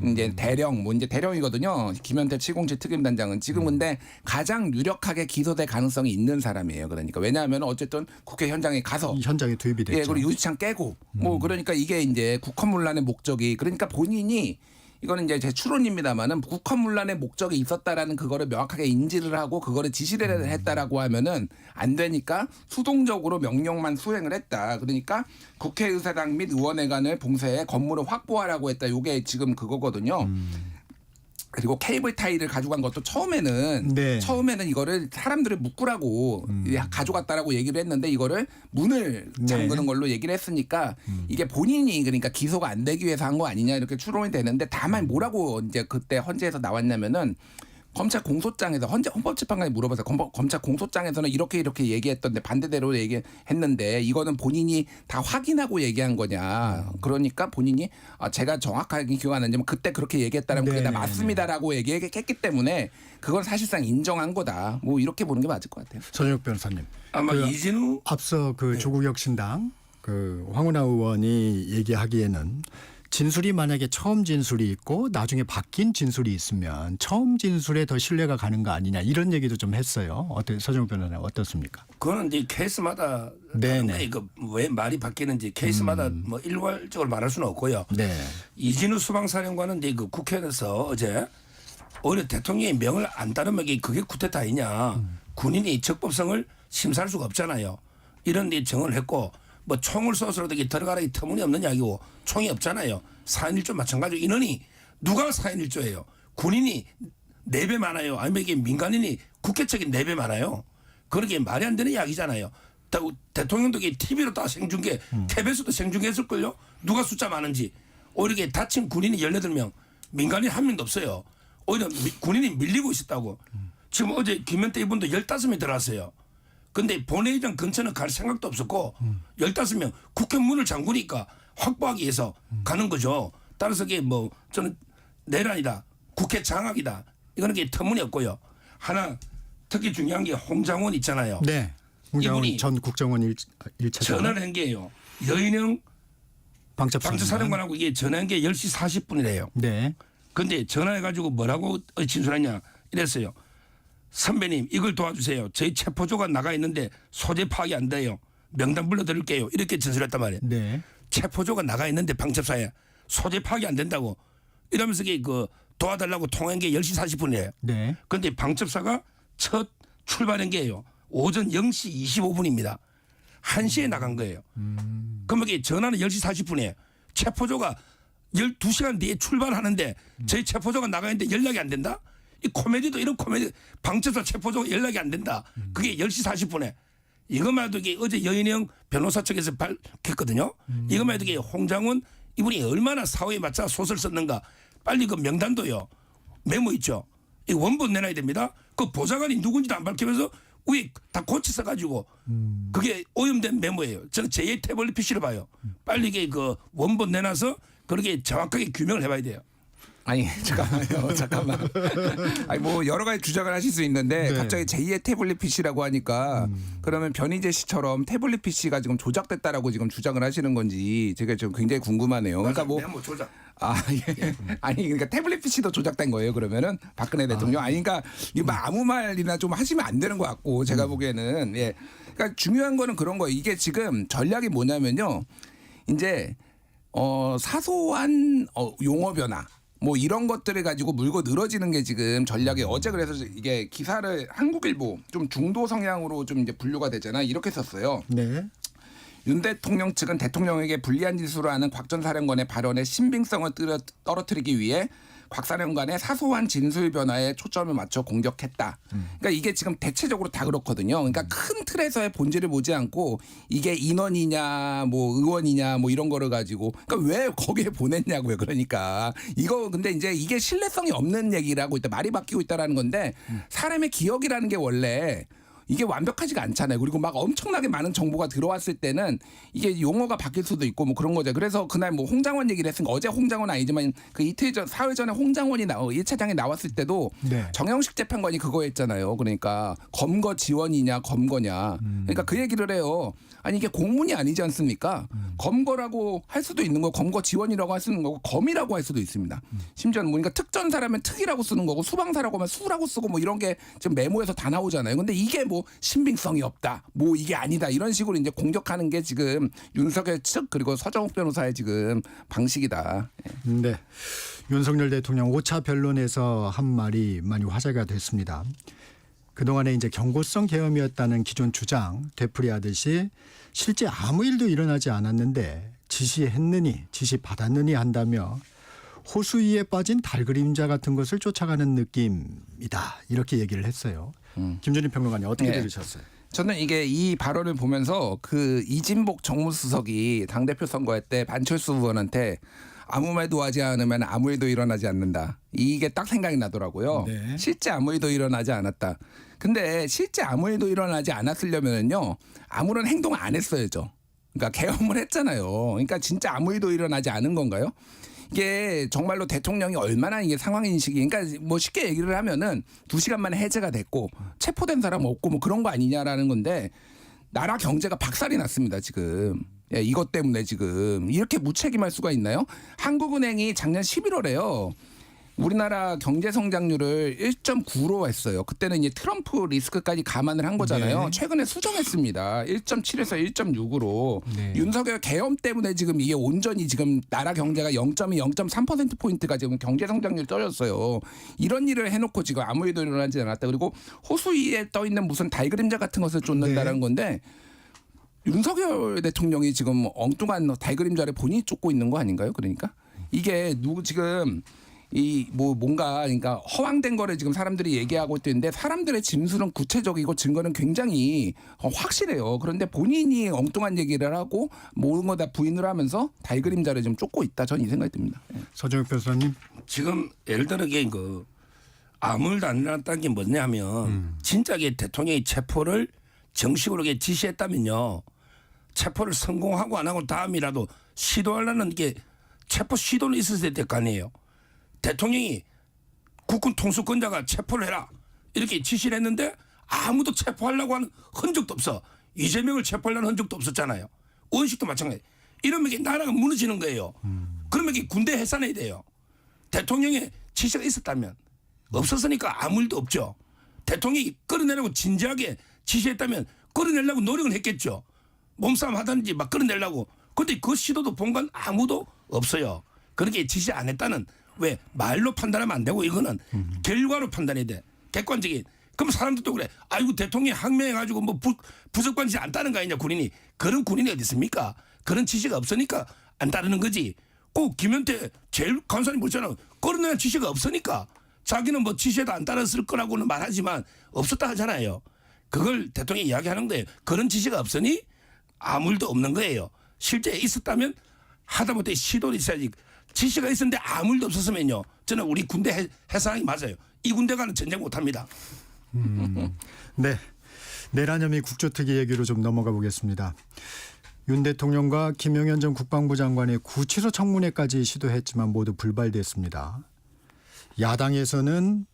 이제 대령 뭐 이제 대령이거든요. 김현태 707 특임단장은 지금 근데 가장 유력하게 기소될 가능성이 있는 사람이에요. 그러니까 왜냐하면 어쨌든 국회 현장에 가서 이 현장에 투입이 됐죠. 예, 그리고 유리창 깨고 뭐 그러니까 이게 이제 국헌문란의 목적이 그러니까 본인이 이거는 이제 제 추론입니다만은 국헌문란의 목적이 있었다라는 그거를 명확하게 인지를 하고 그거를 지시를 했다라고 하면은 안 되니까 수동적으로 명령만 수행을 했다. 그러니까 국회의사당 및 의원회관을 봉쇄해 건물을 확보하라고 했다. 이게 지금 그거거든요. 그리고 케이블 타이를 가져간 것도 처음에는 이거를 사람들을 묶으라고 가져갔다라고 얘기를 했는데 이거를 문을 잠그는 걸로 얘기를 했으니까 이게 본인이 그러니까 기소가 안 되기 위해서 한 거 아니냐 이렇게 추론이 되는데 다만 뭐라고 이제 그때 헌재에서 나왔냐면은 검찰 공소장에서 헌법재판관이 물어봐서 검찰 공소장에서는 이렇게 얘기했던데 반대대로 얘기했는데 이거는 본인이 다 확인하고 얘기한 거냐. 그러니까 본인이 제가 정확하게 기억 안 나지만 그때 그렇게 얘기했다라면 그게 다 맞습니다라고 얘기했기 때문에 그건 사실상 인정한 거다. 뭐 이렇게 보는 게 맞을 것 같아요. 서정욱 변호사님. 아마 이진우 앞서 그 조국혁신당 그 황운하 의원이 얘기하기에는 진술이 만약에 처음 진술이 있고 나중에 바뀐 진술이 있으면 처음 진술에 더 신뢰가 가는 거 아니냐 이런 얘기도 좀 했어요. 서정욱 변호사님 어떻습니까? 그거는 이제 케이스마다 네네. 이거 왜 말이 바뀌는지 케이스마다 뭐 일괄적으로 말할 수는 없고요. 네. 이진우 수방사령관은 이제 그 국회에서 어제 오히려 대통령의 명을 안 따르면 그게 쿠데타 아니냐. 군인이 적법성을 심사할 수가 없잖아요. 이런 데 정을 했고 뭐 총을 쏘서라도 들어가라 이 터무니없는 이야기고 총이 없잖아요. 4인 1조 마찬가지로 인원이 누가 4인 1조예요. 군인이 4배 많아요. 아니면 이게 민간인이 국회적인 4배 많아요. 그러게 말이 안 되는 이야기잖아요. 대통령도 TV로 다 생중계, KBS도 생중계했을걸요. 누가 숫자 많은지. 오히려 이게 다친 군인이 18명, 민간인 1명도 없어요. 오히려 군인이 밀리고 있었다고. 지금 어제 김현태 이분도 15명 들어왔어요. 근데 본회의장 근처는 갈 생각도 없었고 15명 국회 문을 잠그니까 확보하기 위해서 가는 거죠. 따라서 이게 뭐 저는 내란이다. 국회 장악이다. 이거는 게 터무니없고요. 하나 특히 중요한 게 홍장원 있잖아요. 네. 홍장원 이분이 전 국정원 1차장 전화를 한 게요. 여인영 방첩사령관하고 이게 전화한 게 10시 40분이래요. 네. 근데 전화해가지고 뭐라고 진술했냐 이랬어요. 선배님 이걸 도와주세요. 저희 체포조가 나가 있는데 소재 파악이 안 돼요. 명단 불러드릴게요. 이렇게 진술했단 말이에요. 네. 체포조가 나가 있는데 방첩사에 소재 파악이 안 된다고 이러면서 그 도와달라고 통화한 게 10시 40분이에요. 네. 그런데 방첩사가 첫 출발한 게요. 오전 0시 25분입니다. 1시에 나간 거예요. 그럼 이게 전화는 10시 40분이에요. 체포조가 12시간 뒤에 출발하는데 저희 체포조가 나가 있는데 연락이 안 된다? 이 코미디도 이런 코미디 방첩사 체포조가 연락이 안 된다. 그게 10시 40분에. 이것만 해도 이게 어제 여인영 변호사 측에서 밝혔거든요. 이것만 해도 이게 홍장원 이분이 얼마나 사후에 맞춰 소설 썼는가. 빨리 그 명단도요. 메모 있죠. 이 원본 내놔야 됩니다. 그 보좌관이 누군지도 안 밝히면서 위에 다 고치 써가지고 그게 오염된 메모예요. 저는 제2 태블릿 PC로 봐요. 빨리 이게 그 원본 내놔서 그렇게 정확하게 규명을 해봐야 돼요. 아니 잠깐만요. 잠깐만. 아니 뭐 여러 가지 주장을 하실 수 있는데 네. 갑자기 제2의 태블릿 PC라고 하니까 그러면 변희재 씨처럼 태블릿 PC가 지금 조작됐다라고 지금 주장을 하시는 건지 제가 좀 굉장히 궁금하네요. 그러니까 뭐 메모 조작. 예. 아니 그러니까 태블릿 PC도 조작된 거예요. 그러면은 박근혜 대통령. 아니 그러니까 이거 뭐 아무 말이나 좀 하시면 안 되는 것 같고 제가 보기에는 예. 그러니까 중요한 거는 그런 거예요. 이게 지금 전략이 뭐냐면요. 이제 사소한 용어 변화. 뭐 이런 것들을 가지고 물고 늘어지는 게 지금 전략이 어제 그래서 이게 기사를 한국일보 좀 중도 성향으로 좀 이제 분류가 되잖아 이렇게 썼어요. 네. 윤 대통령 측은 대통령에게 불리한 짓으로 하는 곽 전 사령관의 발언의 신빙성을 떨어뜨리기 위해 곽 사령관의 사소한 진술 변화에 초점을 맞춰 공격했다. 그러니까 이게 지금 대체적으로 다 그렇거든요. 그러니까 큰 틀에서의 본질을 보지 않고 이게 인원이냐 뭐 의원이냐 뭐 이런 거를 가지고 그러니까 왜 거기에 보냈냐고요. 그러니까 이거 근데 이제 이게 신뢰성이 없는 얘기라고 있다. 말이 바뀌고 있다라는 건데 사람의 기억이라는 게 원래 이게 완벽하지가 않잖아요. 그리고 막 엄청나게 많은 정보가 들어왔을 때는 이게 용어가 바뀔 수도 있고 뭐 그런 거죠. 그래서 그날 뭐 홍장원 얘기를 했으니까 어제 홍장원 아니지만 그 이틀 전 사흘 전에 홍장원이 1차장에 나왔을 때도 네. 정영식 재판관이 그거 했잖아요. 그러니까 검거 지원이냐 검거냐. 그러니까 그 얘기를 해요. 아니 이게 공문이 아니지 않습니까? 검거라고 할 수도 있는 거고 검거 지원이라고 할 수 있는 거고 검이라고 할 수도 있습니다. 심지어는 뭐 그러니까 특전사라면 특이라고 쓰는 거고 수방사라고 하면 수라고 쓰고 뭐 이런 게 지금 메모에서 다 나오잖아요. 근데 이게 뭐 신빙성이 없다. 뭐 이게 아니다. 이런 식으로 이제 공격하는 게 지금 윤석열 측 그리고 서정욱 변호사의 지금 방식이다. 네. 윤석열 대통령 5차 변론에서 한 말이 많이 화제가 됐습니다. 그동안에 이제 경고성 계엄이었다는 기존 주장 되풀이하듯이 실제 아무 일도 일어나지 않았는데 지시했느니 지시받았느니 한다며 호수위에 빠진 달 그림자 같은 것을 쫓아가는 느낌이다. 이렇게 얘기를 했어요. 김준일 평론가님 어떻게 네. 들으셨어요? 저는 이게 이 발언을 보면서 그 이진복 정무수석이 당대표 선거할 때 반철수 의원한테 아무 말도 하지 않으면 아무 일도 일어나지 않는다. 이게 딱 생각이 나더라고요. 네. 실제 아무 일도 일어나지 않았다. 근데 실제 아무 일도 일어나지 않았으려면요. 아무런 행동을 안 했어야죠. 그러니까 계엄을 했잖아요. 그러니까 진짜 아무 일도 일어나지 않은 건가요? 이게 정말로 대통령이 얼마나 이게 상황 인식이 그러니까 뭐 쉽게 얘기를 하면은 2시간 만에 해제가 됐고 체포된 사람 없고 뭐 그런 거 아니냐라는 건데 나라 경제가 박살이 났습니다, 지금. 예, 이것 때문에 지금 이렇게 무책임할 수가 있나요? 한국은행이 작년 11월에요. 우리나라 경제 성장률을 1.9로 했어요. 그때는 이제 트럼프 리스크까지 감안을 한 거잖아요. 네. 최근에 수정했습니다. 1.7에서 1.6으로. 네. 윤석열 계엄 때문에 지금 이게 온전히 지금 나라 경제가 0.3%포인트가 지금 경제 성장률이 떨어졌어요. 이런 일을 해놓고 지금 아무 일도 일어나지 않았다. 그리고 호수 위에 떠 있는 무슨 달 그림자 같은 것을 쫓는다는 네. 건데 윤석열 대통령이 지금 엉뚱한 달 그림자를 본인이 쫓고 있는 거 아닌가요? 그러니까 이게 누구 지금 이 뭐 뭔가 그러니까 허황된 거를 지금 사람들이 얘기하고 있는데 사람들의 진술은 구체적이고 증거는 굉장히 확실해요. 그런데 본인이 엉뚱한 얘기를 하고 모든 거 다 부인을 하면서 달 그림자를 좀 쫓고 있다. 저는 이 생각이 듭니다. 서정욱 변호사님. 지금 예를 들어 그 아무 일도 안 일어났다는 게 뭐냐면 진짜 이게 대통령이 체포를 정식으로 이렇게 지시했다면요. 체포를 성공하고 안 하고 다음이라도 시도하려는 게 체포 시도는 있었을 될 거 아니에요. 대통령이 국군 통수권자가 체포를 해라 이렇게 지시를 했는데 아무도 체포하려고 하는 흔적도 없어. 이재명을 체포하려는 흔적도 없었잖아요. 의원식도 마찬가지. 이러면 이게 나라가 무너지는 거예요. 그러면 이게 군대 해산해야 돼요. 대통령의 지시가 있었다면 없었으니까 아무 일도 없죠. 대통령이 끌어내려고 진지하게 지시했다면 끌어내려고 노력을 했겠죠. 몸싸움 하다든지 막 끌어내려고. 그런데 그 시도도 본 건 아무도 없어요. 그렇게 지시 안 했다는 왜 말로 판단하면 안 되고 이거는 결과로 판단해야 돼. 객관적인. 그럼 사람들도 그래. 아이고 대통령이 항명해가지고 뭐 부적관 지시 안 따른 거 아니냐 군인이. 그런 군인이 어디 있습니까? 그런 지시가 없으니까 안 따르는 거지. 꼭 김현태 제일 간사님 보잖아. 그런 지시가 없으니까 자기는 뭐 지시에도 안 따랐을 거라고는 말하지만 없었다 하잖아요. 그걸 대통령이 이야기하는 거예요. 그런 지시가 없으니 아무 일도 없는 거예요. 실제 있었다면 하다못해 시도를 있어야지. 지시가 있었는데 아무 일도 없었으면요. 저는 우리 군대 해산이 맞아요. 이 군대가는 전쟁 못합니다. 네. 내란혐의 국조특위 얘기로 좀 넘어가 보겠습니다. 윤 대통령과 김용현 전 국방부 장관의 구치소 청문회까지 시도했지만 모두 불발됐습니다. 야당에서는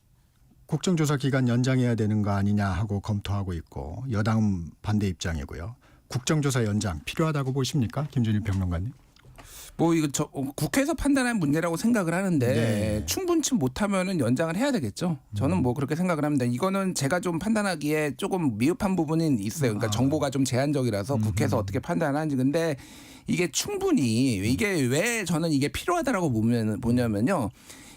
국정조사 기간 연장해야 되는 거 아니냐 하고 검토하고 있고 여당은 반대 입장이고요. 국정조사 연장 필요하다고 보십니까? 김준일 평론가님. 뭐 이거 국회에서 판단한 문제라고 생각을 하는데 네. 충분치 못하면은 연장을 해야 되겠죠. 저는 뭐 그렇게 생각을 합니다. 이거는 제가 좀 판단하기에 조금 미흡한 부분이 있어요. 그러니까 정보가 좀 제한적이라서 국회에서 어떻게 판단하는지. 근데 이게 충분히 이게 왜 저는 이게 필요하다라고 보냐면요.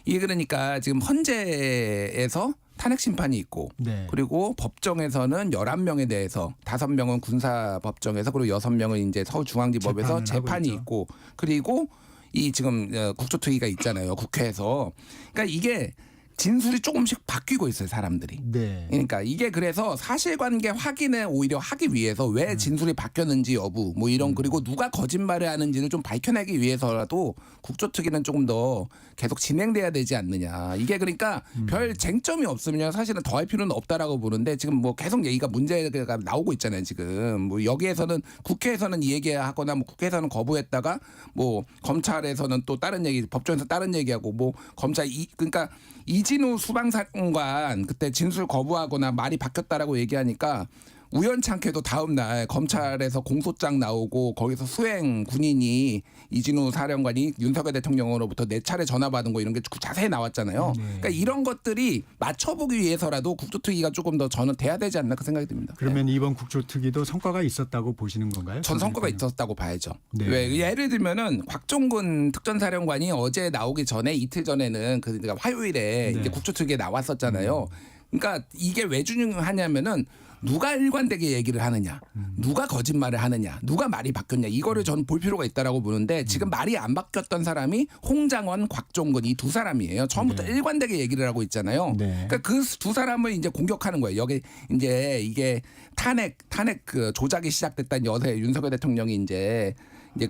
이게 그러니까 지금 헌재에서 탄핵 심판이 있고 네. 그리고 법정에서는 11명에 대해서 5명은 군사법정에서 그리고 6명은 이제 서울중앙지법에서 재판이 있고 그리고 이 지금 국조특위가 있잖아요. 국회에서. 그러니까 이게 진술이 조금씩 바뀌고 있어요, 사람들이. 네. 그러니까 이게 그래서 사실관계 확인을 오히려 하기 위해서 왜 진술이 바뀌었는지 여부 뭐 이런 그리고 누가 거짓말을 하는지를 좀 밝혀내기 위해서라도 국조특위는 조금 더 계속 진행돼야 되지 않느냐. 이게 그러니까 별 쟁점이 없으면 사실은 더할 필요는 없다라고 보는데 지금 뭐 계속 얘기가 문제가 나오고 있잖아요, 지금. 뭐 여기에서는 국회에서는 이 얘기하거나 뭐 국회에서는 거부했다가 뭐 검찰에서는 또 다른 얘기, 법정에서 다른 얘기하고 뭐 검찰 그러니까 이진우 수방사령관 그때 진술 거부하거나 말이 바뀌었다라고 얘기하니까 우연찮게도 다음 날 검찰에서 공소장 나오고 거기서 수행 군인이 이진우 사령관이 윤석열 대통령으로부터 4차례 전화 받은 거 이런 게 자세히 나왔잖아요. 네. 그러니까 이런 것들이 맞춰보기 위해서라도 국조특위가 조금 더 저는 돼야 되지 않나 그 생각이 듭니다. 그러면 이번 국조특위도 성과가 있었다고 보시는 건가요? 전 성과가 있었다고 봐야죠. 네. 왜 예를 들면은 곽종근 특전사령관이 어제 나오기 전에 이틀 전에는 그러니까 화요일에 네. 이제 국조특위에 나왔었잖아요. 그러니까 이게 왜 중요하냐면은 누가 일관되게 얘기를 하느냐, 누가 거짓말을 하느냐, 누가 말이 바뀌었냐 이거를 저는 볼 필요가 있다라고 보는데 지금 말이 안 바뀌었던 사람이 홍장원, 곽종근 이 두 사람이에요. 처음부터 네. 일관되게 얘기를 하고 있잖아요. 네. 그러니까 그 두 사람을 이제 공격하는 거예요. 여기 이제 이게 탄핵 그 조작이 시작됐다는 여세 윤석열 대통령이 이제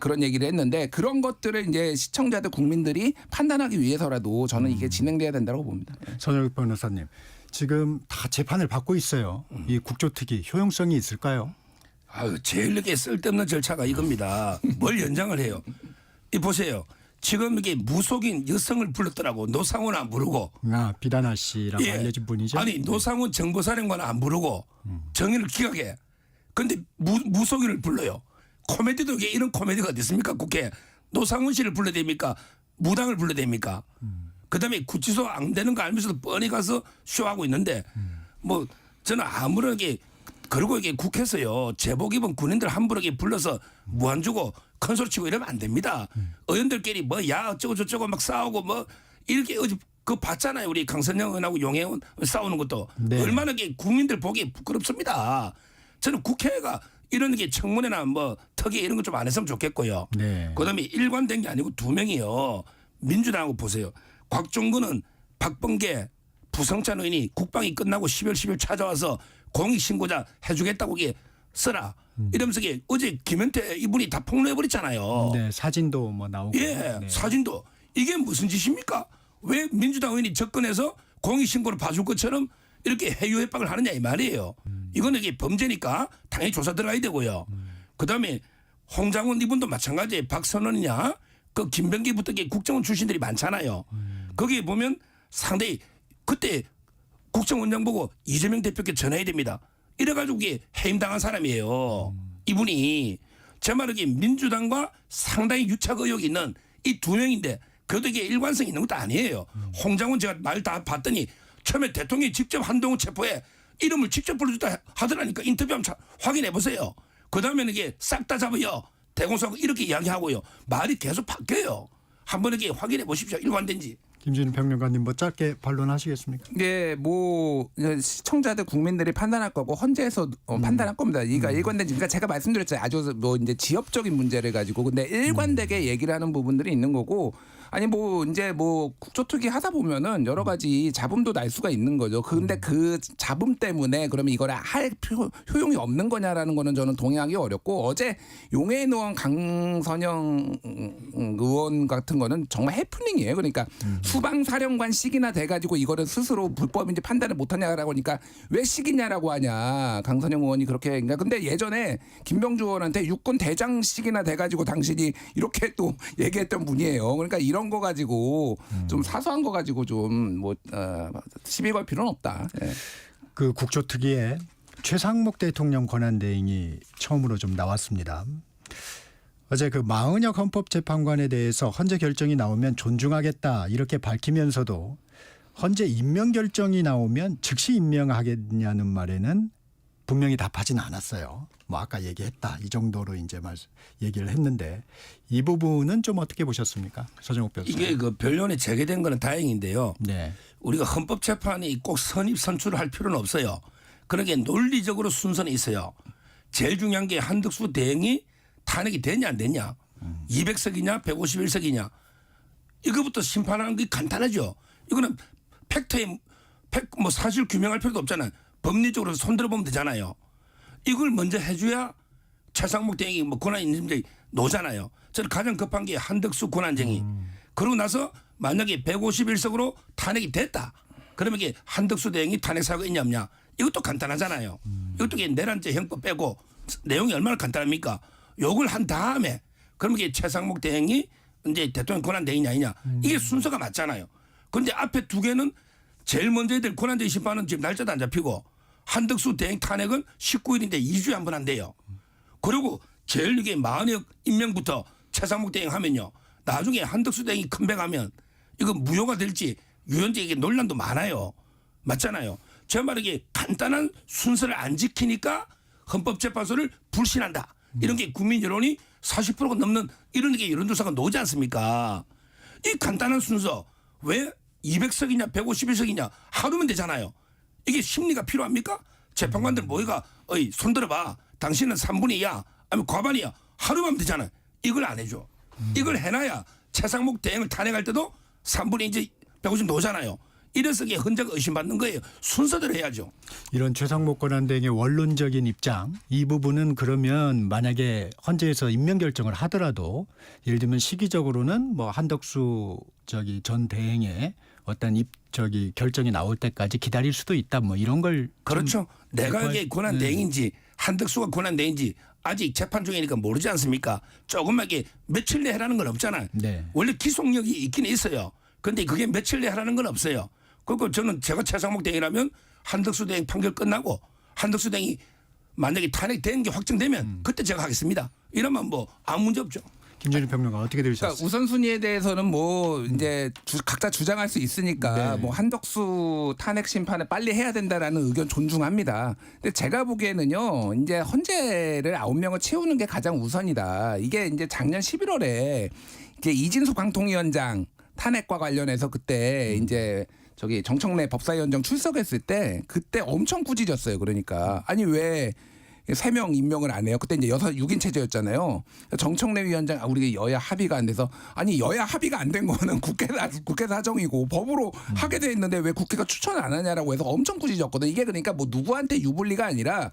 그런 얘기를 했는데 그런 것들을 이제 시청자들 국민들이 판단하기 위해서라도 저는 이게 진행돼야 된다고 봅니다. 선영욱 변호사님. 지금 다 재판을 받고 있어요. 이 국조특위 효용성이 있을까요? 아유, 제일 이렇게 쓸데없는 절차가 이겁니다. 뭘 연장을 해요? 이 보세요. 지금 이게 무속인 여성을 불렀더라고. 노상훈 안 부르고. 아, 비단아 씨라고 예. 알려진 분이죠. 아니 노상훈 정보사령관 안 부르고 정의를 기각해. 그런데 무속인을 불러요. 코미디도 이런 코미디가 어디 있습니까? 국회. 노상훈 씨를 불러야 됩니까? 무당을 불러야 됩니까? 그다음에 구치소 안 되는 거 알면서도 뻔히 가서 쇼하고 있는데 뭐 저는 아무런 게 그리고 이게 국회에서요 제복 입은 군인들 함부로 불러서 무한 주고 큰 소리 치고 이러면 안 됩니다. 의원들끼리 뭐 야 어쩌고 저쩌고 막 싸우고 뭐 이렇게 어제 그거 봤잖아요. 우리 강선영 의원하고 용해원 싸우는 것도 네. 얼마나 국민들 보기 부끄럽습니다. 저는 국회가 이런 게 청문회나 뭐 특위 이런 거 좀 안 했으면 좋겠고요. 네. 그다음에 일관된 게 아니고 두 명이요. 민주당하고 보세요. 곽종근은 박범계 부성찬 의원이 국방이 끝나고 12월 10일 찾아와서 공익신고자 해주겠다고 이게 써라. 이러면서 이게 어제 김현태 이분이 다 폭로해버렸잖아요. 네, 사진도 뭐 나오고. 예, 네. 사진도. 이게 무슨 짓입니까? 왜 민주당 의원이 접근해서 공익신고를 봐줄 것처럼 이렇게 해유해박을 하느냐 이 말이에요. 이거는 이게 범죄니까 당연히 조사 들어가야 되고요. 그다음에 홍장훈 이분도 마찬가지예요. 박선원이냐 그 김병기부터 국정원 출신들이 많잖아요. 거기에 보면 상당히 그때 국정원장 보고 이재명 대표께 전화해야 됩니다. 이래가지고 이게 해임당한 사람이에요. 이분이 제 말은 이게 민주당과 상당히 유착 의혹이 있는 이 두 명인데 그래도 이게 일관성 있는 것도 아니에요. 홍장훈 제가 말 다 봤더니 처음에 대통령이 직접 한동훈 체포에 이름을 직접 불러줬다 하더라니까 인터뷰 한번 확인해 보세요. 그 다음에는 이게 싹 다 잡아요. 대공수하고 이렇게 이야기하고요. 말이 계속 바뀌어요. 한번 이렇게 확인해 보십시오. 일관된지. 김준일 평론가님 뭐 짧게 반론하시겠습니까? 네, 뭐 시청자들 국민들이 판단할 거고 헌재에서 판단할 겁니다. 이가 일관된지. 그러니까 제가 말씀드렸잖아요. 아주 뭐 이제 지역적인 문제를 가지고 근데 일관되게 얘기를 하는 부분들이 있는 거고 아니 뭐 이제 뭐 국조특위 하다 보면은 여러 가지 잡음도 날 수가 있는 거죠. 근데 그 잡음 때문에 그러면 이거를 할 효용이 없는 거냐라는 거는 저는 동의하기 어렵고 어제 용해인 의원 강선영 의원 같은 거는 정말 해프닝이에요. 그러니까 수방사령관식이나 돼가지고 이거를 스스로 불법인지 판단을 못하냐라고 하니까 왜 식이냐라고 하냐 강선영 의원이 그렇게 그러니까 근데 예전에 김병주 의원한테 육군 대장식이나 돼가지고 당신이 이렇게 또 얘기했던 분이에요. 그러니까 이런 거 가지고 좀 사소한 거 가지고 좀 뭐 시비 걸 필요는 없다. 예. 그 국조특위에 최상목 대통령 권한대행이 처음으로 좀 나왔습니다. 어제 그 마은혁 헌법재판관에 대해서 헌재 결정이 나오면 존중하겠다 이렇게 밝히면서도 헌재 임명 결정이 나오면 즉시 임명하겠냐는 말에는 분명히 답하진 않았어요. 뭐 아까 얘기했다 이 정도로 이제 얘기를 했는데 이 부분은 좀 어떻게 보셨습니까, 서정욱 변호사? 이게 그 변론이 재개된 거는 다행인데요. 네. 우리가 헌법재판이 꼭 선입 선출을 할 필요는 없어요. 그러게 논리적으로 순서는 있어요. 제일 중요한 게 한덕수 대행이 탄핵이 되냐 안 되냐, 200석이냐 151석이냐 이거부터 심판하는 게 간단하죠. 이거는 팩트에 뭐 사실 규명할 필요도 없잖아요. 법리적으로 손들어 보면 되잖아요. 이걸 먼저 해줘야 최상목 대행이 뭐 권한 있는 문제 노잖아요. 저는 가장 급한 게 한덕수 권한쟁이. 그러고 나서 만약에 151석으로 탄핵이 됐다. 그러면 이게 한덕수 대행이 탄핵 사유가 있냐 없냐. 이것도 간단하잖아요. 이것도 내란죄 형법 빼고 내용이 얼마나 간단합니까? 욕을 한 다음에 그러면 이게 최상목 대행이 이제 대통령 권한 대행이냐 아니냐. 이게 순서가 맞잖아요. 그런데 앞에 두 개는 제일 먼저 해야 될 권한쟁의 심판은 지금 날짜도 안 잡히고 한덕수 대행 탄핵은 19일인데 2주에 한 번 한대요. 그리고 제일 이게 마은혁 임명부터 최상목 대행 하면요. 나중에 한덕수 대행이 컴백하면 이거 무효가 될지 유연제 이게 논란도 많아요. 맞잖아요. 제 말은 이게 간단한 순서를 안 지키니까 헌법재판소를 불신한다. 이런 게 국민 여론이 40%가 넘는 이런 게 여론조사가 나오지 않습니까? 이 간단한 순서 왜 200석이냐 151석이냐 하루면 되잖아요. 이게 심리가 필요합니까? 재판관들 모여가 어이 손들어봐. 당신은 3분의 2야 아니면 과반이야. 하루만 하면 되잖아요. 이걸 안 해줘. 이걸 해놔야 최상목 대행을 탄핵할 때도 3분의 이제 150 나오잖아요. 이래서 이게 헌재가 의심받는 거예요. 순서대로 해야죠. 이런 최상목 권한대행의 원론적인 입장 이 부분은 그러면 만약에 헌재에서 임명 결정을 하더라도 예를 들면 시기적으로는 뭐 한덕수 전 대행의 어떤 결정이 나올 때까지 기다릴 수도 있다 뭐 이런 걸 그렇죠. 내가 이게 권한 네. 대행인지 한덕수가 권한 대행인지 아직 재판 중이니까 모르지 않습니까? 조금만 이게 며칠 내 해라는 건 없잖아요. 네. 원래 기속력이 있긴 있어요. 그런데 그게 며칠 내 하라는 건 없어요. 그리고 저는 제가 최상목 대행이라면 한덕수 대행 판결 끝나고 한덕수 대행이 만약에 탄핵된 게 확정되면 그때 제가 하겠습니다. 이러면 뭐 아무 문제 없죠. 김준일 평론가 어떻게 그러니까 들으셨어요? 우선순위에 대해서는 뭐 이제 각자 주장할 수 있으니까 네. 뭐 한덕수 탄핵 심판을 빨리 해야 된다라는 의견 존중합니다. 근데 제가 보기에는요, 이제 헌재를 9명을 채우는 게 가장 우선이다. 이게 이제 작년 11월에 이제 이진수 방통위원장 탄핵과 관련해서 그때 이제 저기 정청래 법사위원장 출석했을 때 그때 엄청 꾸짖었어요. 그러니까 아니 왜 3명 임명을 안 해요. 그때 이제 6인 체제였잖아요. 정청래 위원장 우리 여야 합의가 안 돼서 아니 여야 합의가 안 된 거는 국회 사정이고 법으로 하게 돼 있는데 왜 국회가 추천을 안 하냐라고 해서 엄청 꾸짖었거든. 이게 그러니까 뭐 누구한테 유불리가 아니라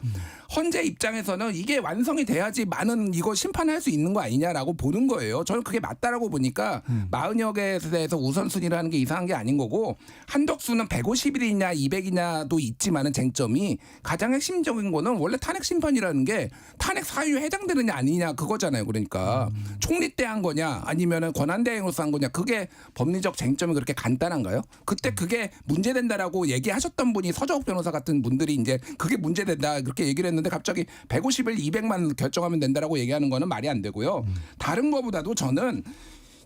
헌재 입장에서는 이게 완성이 돼야지 많은 이거 심판할 수 있는 거 아니냐라고 보는 거예요. 저는 그게 맞다라고 보니까 40여 개에 대해서 우선순위를 하는 게 이상한 게 아닌 거고 한덕수는 150일이냐 200이냐도 있지만은 쟁점이 가장 핵심적인 거는 원래 탄핵 심판이라는 게 탄핵 사유에 해당되느냐 아니냐 그거잖아요. 그러니까 총리 때 한 거냐 아니면은 권한대행으로서 한 거냐 그게 법리적 쟁점이 그렇게 간단한가요? 그때 그게 문제된다라고 얘기하셨던 분이 서정욱 변호사 같은 분들이 이제 그게 문제된다 그렇게 얘기를 했는데 갑자기 150일 200만 결정하면 된다라고 얘기하는 거는 말이 안 되고요. 다른 거보다도 저는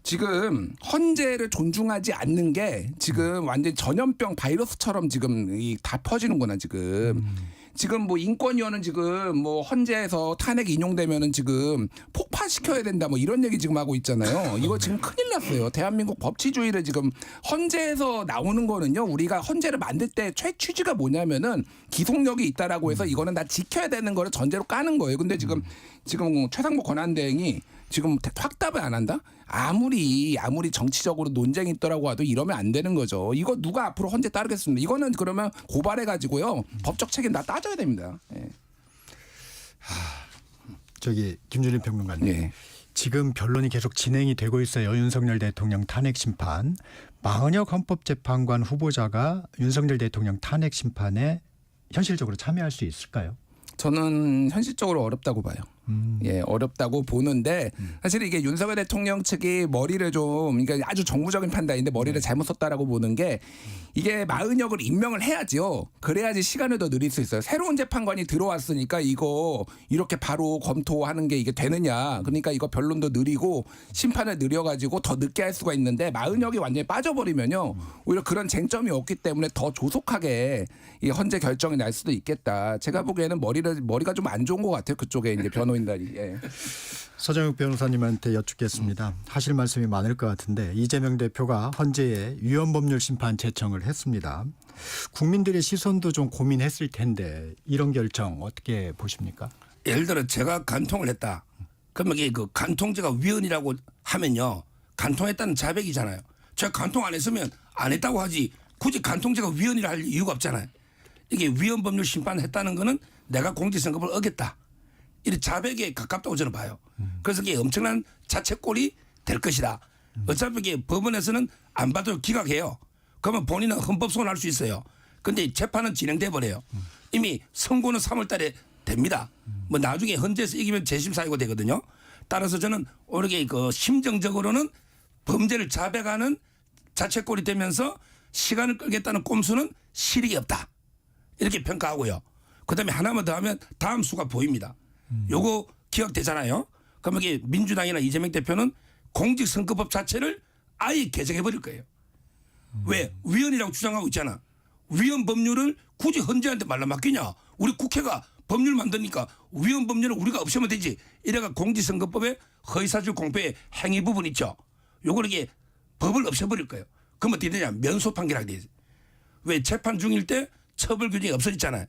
지금 헌재를 존중하지 않는 게 지금 완전 전염병 바이러스처럼 지금 다 퍼지는구나 지금. 지금 뭐 인권위원은 지금 뭐 헌재에서 탄핵 인용되면은 지금 폭파시켜야 된다 뭐 이런 얘기 지금 하고 있잖아요. 이거 지금 큰일 났어요. 대한민국 법치주의를 지금 헌재에서 나오는 거는요. 우리가 헌재를 만들 때 취지가 뭐냐면은 기속력이 있다라고 해서 이거는 다 지켜야 되는 거를 전제로 까는 거예요. 근데 지금 최상목 권한대행이 지금 확답을 안 한다? 아무리 정치적으로 논쟁이 있더라고 하도 이러면 안 되는 거죠. 이거 누가 앞으로 헌재 따르겠습니까? 이거는 그러면 고발해가지고요. 법적 책임 다 따져야 됩니다. 예. 저기 김준일 평론가님. 예. 지금 변론이 계속 진행이 되고 있어요. 윤석열 대통령 탄핵 심판. 마은혁 헌법재판관 후보자가 윤석열 대통령 탄핵 심판에 현실적으로 참여할 수 있을까요? 저는 현실적으로 어렵다고 봐요. 예, 어렵다고 보는데 사실 이게 윤석열 대통령 측이 머리를 좀 그러니까 아주 정부적인 판단인데 머리를 잘못 썼다라고 보는 게 이게 마은혁을 임명을 해야지요. 그래야지 시간을 더 늘릴 수 있어요. 새로운 재판관이 들어왔으니까 이거 이렇게 바로 검토하는 게 이게 되느냐. 그러니까 이거 변론도 느리고 심판을 느려가지고 더 늦게 할 수가 있는데 마은혁이 완전히 빠져버리면요. 오히려 그런 쟁점이 없기 때문에 더 조속하게 이 헌재 결정이 날 수도 있겠다. 제가 보기에는 머리가 좀 안 좋은 것 같아요. 그쪽에 이제 변호인단이. 예. 서정욱 변호사님한테 여쭙겠습니다. 하실 말씀이 많을 것 같은데 이재명 대표가 헌재에 위헌법률 심판 제청을 했습니다. 국민들의 시선도 좀 고민했을 텐데 이런 결정 어떻게 보십니까? 예를 들어 제가 간통을 했다. 그러면 이게 그 간통죄가 위헌이라고 하면요. 간통했다는 자백이잖아요. 제가 간통 안 했으면 안 했다고 하지 굳이 간통죄가 위헌이라 할 이유가 없잖아요. 이게 위헌법률 심판을 했다는 거는 내가 공직선거법을 어겼다. 이 자백에 가깝다고 저는 봐요. 그래서 이게 엄청난 자책골이 될 것이다. 어차피 이게 법원에서는 안 봐도 기각해요. 그러면 본인은 헌법소원을 할 수 있어요. 그런데 재판은 진행돼 버려요. 이미 선고는 3월 달에 됩니다. 뭐 나중에 헌재에서 이기면 재심 사유가 되거든요. 따라서 저는 오히려 그 심정적으로는 범죄를 자백하는 자책골이 되면서 시간을 끌겠다는 꼼수는 실익이 없다. 이렇게 평가하고요. 그다음에 하나만 더 하면 다음 수가 보입니다. 요거 기억되잖아요. 그러면 이게 민주당이나 이재명 대표는 공직선거법 자체를 아예 개정해버릴 거예요. 왜? 위헌이라고 주장하고 있잖아. 위헌 법률을 굳이 헌재한테 말라 맡기냐. 우리 국회가 법률 만드니까 위헌 법률을 우리가 없애면 되지. 이래가 공직선거법에 허위사실 공표의 행위 부분 있죠. 요걸 이게 법을 없애버릴 거예요. 그럼 어떻게 되냐. 면소 판결하게 되지. 왜? 재판 중일 때 처벌 규정이 없어졌잖아요.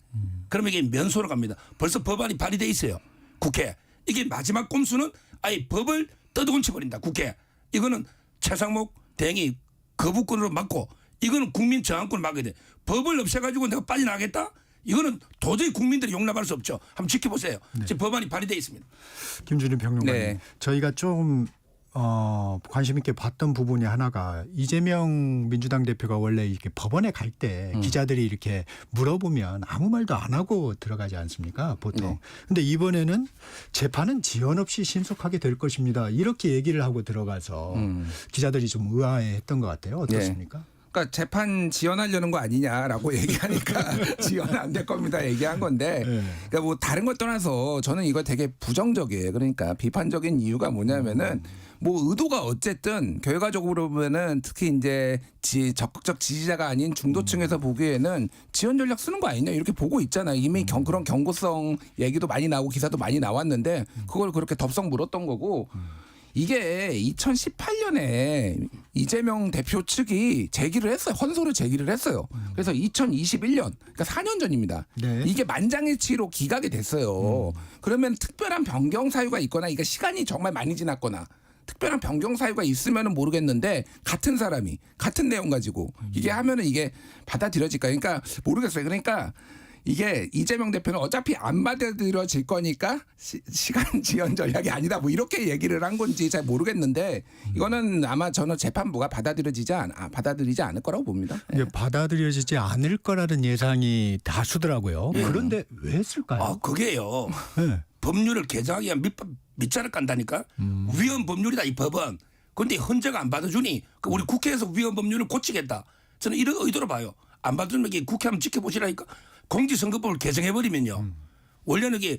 그러면 이게 면소로 갑니다. 벌써 법안이 발의돼 있어요. 국회. 이게 마지막 꼼수는 아예 법을 떠들고쳐버린다. 국회. 이거는 최상목 대행이 거부권으로 막고 이거는 국민 저항권을 막아야 돼. 법을 없애가지고 내가 빠져나가겠다? 이거는 도저히 국민들이 용납할 수 없죠. 한번 지켜보세요. 네. 지금 법안이 발의돼 있습니다. 김준일 평론가님. 네. 저희가 좀 관심 있게 봤던 부분이 하나가 이재명 민주당 대표가 원래 이렇게 법원에 갈 때 기자들이 이렇게 물어보면 아무 말도 안 하고 들어가지 않습니까? 보통. 근데 이번에는 재판은 지연 없이 신속하게 될 것입니다. 이렇게 얘기를 하고 들어가서 기자들이 좀 의아해했던 것 같아요. 어떻습니까? 그러니까 재판 지연하려는 거 아니냐라고 얘기하니까 지연 안 될 겁니다 얘기한 건데 그러니까 뭐 다른 것 떠나서 저는 이거 되게 부정적이에요. 그러니까 비판적인 이유가 뭐냐면은 뭐 의도가 어쨌든 결과적으로 보면은 특히 이제 적극적 지지자가 아닌 중도층에서 보기에는 지연 전략 쓰는 거 아니냐 이렇게 보고 있잖아요. 이미 그런 경고성 얘기도 많이 나오고 기사도 많이 나왔는데 그걸 그렇게 덥석 물었던 거고 이게 2018년에 이재명 대표 측이 제기를 했어요. 헌소를 제기를 했어요. 그래서 2021년 그러니까 4년 전입니다. 네. 이게 만장일치로 기각이 됐어요. 그러면 특별한 변경 사유가 있거나 이게 시간이 정말 많이 지났거나 특별한 변경 사유가 있으면은 모르겠는데 같은 사람이 같은 내용 가지고 이게 하면은 이게 받아들여질까? 그러니까 모르겠어요. 그러니까 이게 이재명 대표는 어차피 안 받아들여질 거니까 시간 지연 전략이 아니다. 뭐 이렇게 얘기를 한 건지 잘 모르겠는데 이거는 아마 저는 재판부가 받아들이지 않을 거라고 봅니다. 이게 받아들여지지 않을 거라는 예상이 다수더라고요. 그런데 왜 했을까요? 아 그게요. 네. 법률을 개정하기 위한 밑자를 깐다니까. 위헌 법률이다 이 법은. 그런데 헌재가 안 받아주니 우리 국회에서 위헌 법률을 고치겠다. 저는 이런 의도로 봐요. 안 받아주면 이게 국회 한번 지켜보시라니까. 공직선거법을 개정해버리면요. 원래는 이게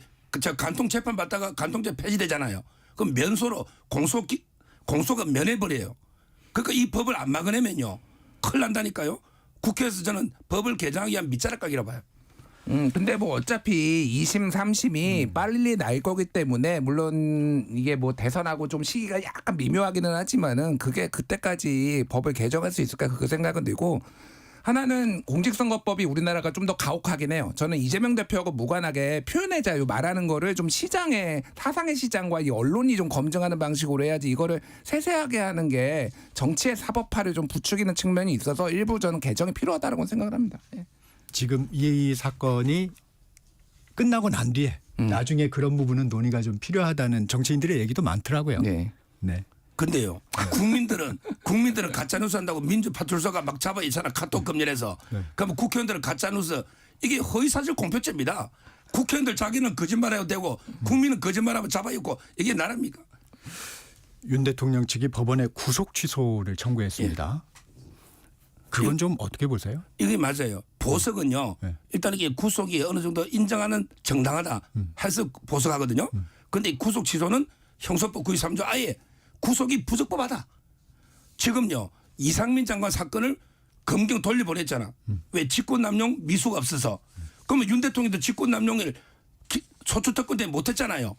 간통 재판 받다가 간통죄 폐지되잖아요. 그럼 면소로 공소가 면해버려요. 그러니까 이 법을 안 막아내면요. 큰일 난다니까요. 국회에서 저는 법을 개정하기 위한 밑자락 각이라고 봐요. 근데 뭐 어차피 2심, 3심이 빨리 날 거기 때문에 물론 이게 뭐 대선하고 좀 시기가 약간 미묘하기는 하지만은 그게 그때까지 법을 개정할 수 있을까 그 생각은 들고 하나는 공직선거법이 우리나라가 좀 더 가혹하긴 해요. 저는 이재명 대표하고 무관하게 표현의 자유 말하는 거를 좀 시장의 사상의 시장과 이 언론이 좀 검증하는 방식으로 해야지 이거를 세세하게 하는 게 정치의 사법화를 좀 부추기는 측면이 있어서 일부 저는 개정이 필요하다고 생각을 합니다. 예. 지금 이 사건이 끝나고 난 뒤에 나중에 그런 부분은 논의가 좀 필요하다는 정치인들의 얘기도 많더라고요. 네. 네. 근데요. 국민들은 가짜뉴스 한다고 민주파출소가 막 잡아 있잖아. 카톡 검열해서. 그러면 국회의원들은 가짜뉴스. 이게 허위사실 공표죄입니다. 국회의원들 자기는 거짓말해도 되고 국민은 거짓말하면 잡아 있고 이게 나랍니까? 윤 대통령 측이 법원에 구속 취소를 청구했습니다. 그건 좀 어떻게 보세요? 이게 맞아요. 보석은요. 네. 일단 이게 구속이 어느 정도 인정하는 정당하다 해서 보석하거든요. 그런데 구속 취소는 형사법 93조 아예 구속이 부적법하다. 지금요. 이상민 장관 사건을 검경 돌려보냈잖아. 왜 직권남용 미수가 없어서. 그러면 윤 대통령도 직권남용을 소추특권 때문에 못했잖아요.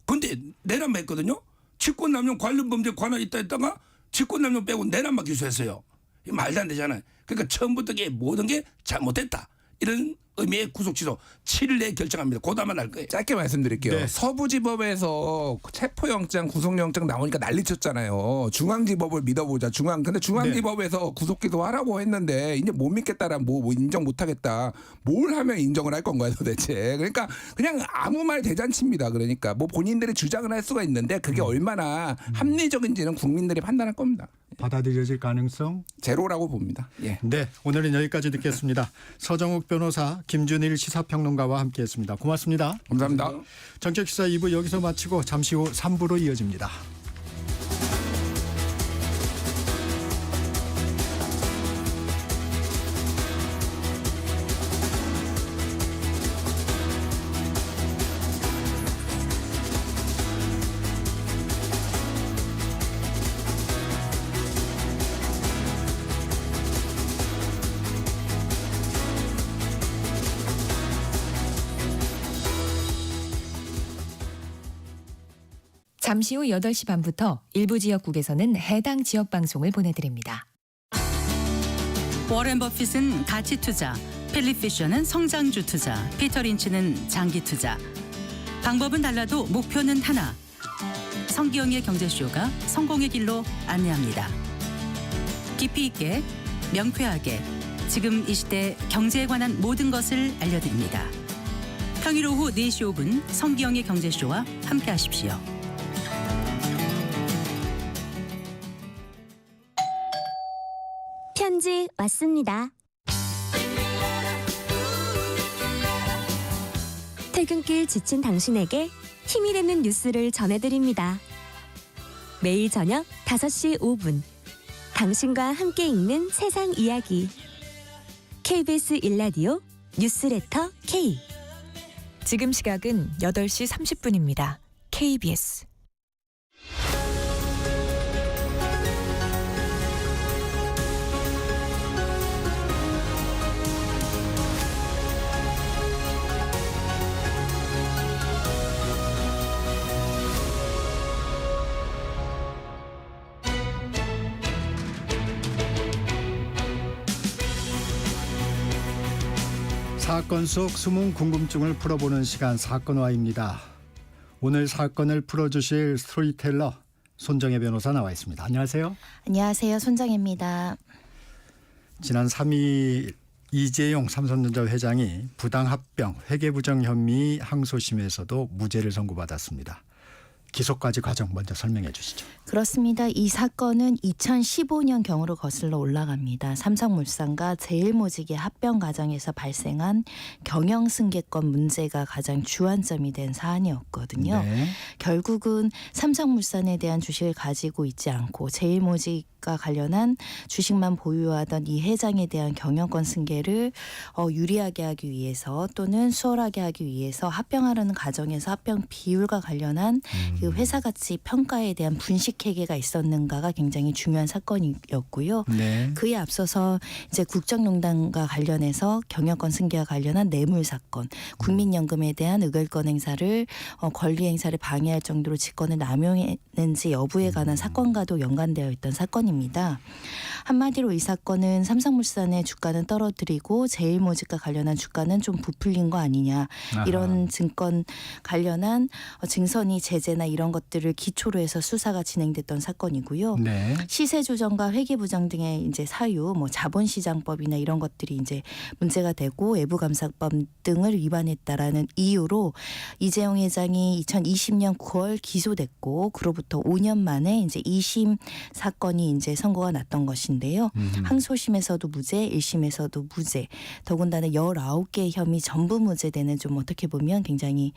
그런데 내란만 했거든요. 직권남용 관련 범죄 관할 있다 했다가 직권남용 빼고 내란만 기소했어요. 이게 말도 안 되잖아요. 그러니까 처음부터 이게 모든 게 잘못됐다. 이런 의미의 구속 취소 7일 내에 결정합니다. 곧 아마 날 거예요. 짧게 말씀드릴게요. 네. 서부지법에서 체포영장, 구속영장 나오니까 난리쳤잖아요. 중앙지법을 믿어보자. 근데 중앙지법에서 구속기소하라고 했는데 이제 못 믿겠다라 뭐 인정 못하겠다. 뭘 하면 인정을 할 건가요 도대체. 그러니까 그냥 아무 말 대잔치입니다. 그러니까 뭐 본인들이 주장을 할 수가 있는데 그게 얼마나 합리적인지는 국민들이 판단할 겁니다. 받아들여질 가능성? 제로라고 봅니다. 예. 네, 오늘은 여기까지 듣겠습니다. 서정욱 변호사, 김준일 시사평론가와 함께했습니다. 고맙습니다. 감사합니다. 정책시사 2부 여기서 마치고 잠시 후 3부로 이어집니다. 잠시 후 8시 반부터 일부 지역국에서는 해당 지역 방송을 보내드립니다. 워렌 버핏은 가치 투자, 필립 피셔는 성장주 투자, 피터 린치는 장기 투자. 방법은 달라도 목표는 하나. 성기영의 경제쇼가 성공의 길로 안내합니다. 깊이 있게, 명쾌하게, 지금 이 시대 경제에 관한 모든 것을 알려드립니다. 평일 오후 4시 5분 성기영의 경제쇼와 함께하십시오. 편지 왔습니다. 퇴근길 지친 당신에게 힘이 되는 뉴스를 전해드립니다. 매일 저녁 5시 5분 당신과 함께 읽는 세상 이야기. KBS 1라디오 뉴스레터 K. 지금 시각은 8시 30분입니다. KBS. 사건 속 숨은 궁금증을 풀어보는 시간 사건화입니다. 오늘 사건을 풀어주실 스토리텔러 손정혜 변호사 나와 있습니다. 안녕하세요. 안녕하세요. 손정혜입니다. 지난 3일 이재용 삼성전자 회장이 부당합병 회계부정 혐의 항소심에서도 무죄를 선고받았습니다. 기소까지 과정 먼저 설명해 주시죠. 그렇습니다. 이 사건은 2015년 경으로 거슬러 올라갑니다. 삼성물산과 제일모직의 합병 과정에서 발생한 경영승계권 문제가 가장 주안점이 된 사안이었거든요. 네. 결국은 삼성물산에 대한 주식을 가지고 있지 않고 제일모직과 관련한 주식만 보유하던 이 회장에 대한 경영권 승계를 유리하게 하기 위해서 또는 수월하게 하기 위해서 합병하려는 과정에서 합병 비율과 관련한 그 회사 가치 평가에 대한 분식회계가 있었는가가 굉장히 중요한 사건이었고요. 네. 그에 앞서서 이제 국정농단과 관련해서 경영권 승계와 관련한 뇌물 사건, 국민연금에 대한 의결권 행사를 권리 행사를 방해할 정도로 직권을 남용했는지 여부에 관한 사건과도 연관되어 있던 사건입니다. 한마디로 이 사건은 삼성물산의 주가는 떨어뜨리고 제일모직과 관련한 주가는 좀 부풀린 거 아니냐. 이런 증권 관련한 증선이 제재나 이런 것들을 기초로 해서 수사가 진행됐던 사건이고요. 네. 시세 조정과 회계 부정 등의 이제 사유, 뭐 자본시장법이나 이런 것들이 이제 문제가 되고 외부감사법 등을 위반했다라는 이유로 이재용 회장이 2020년 9월 기소됐고 그로부터 5년 만에 이제 2심 사건이 이제 선고가 났던 것인데요. 항소심에서도 무죄, 1심에서도 무죄. 더군다나 19개의 혐의 전부 무죄되는 좀 어떻게 보면 굉장히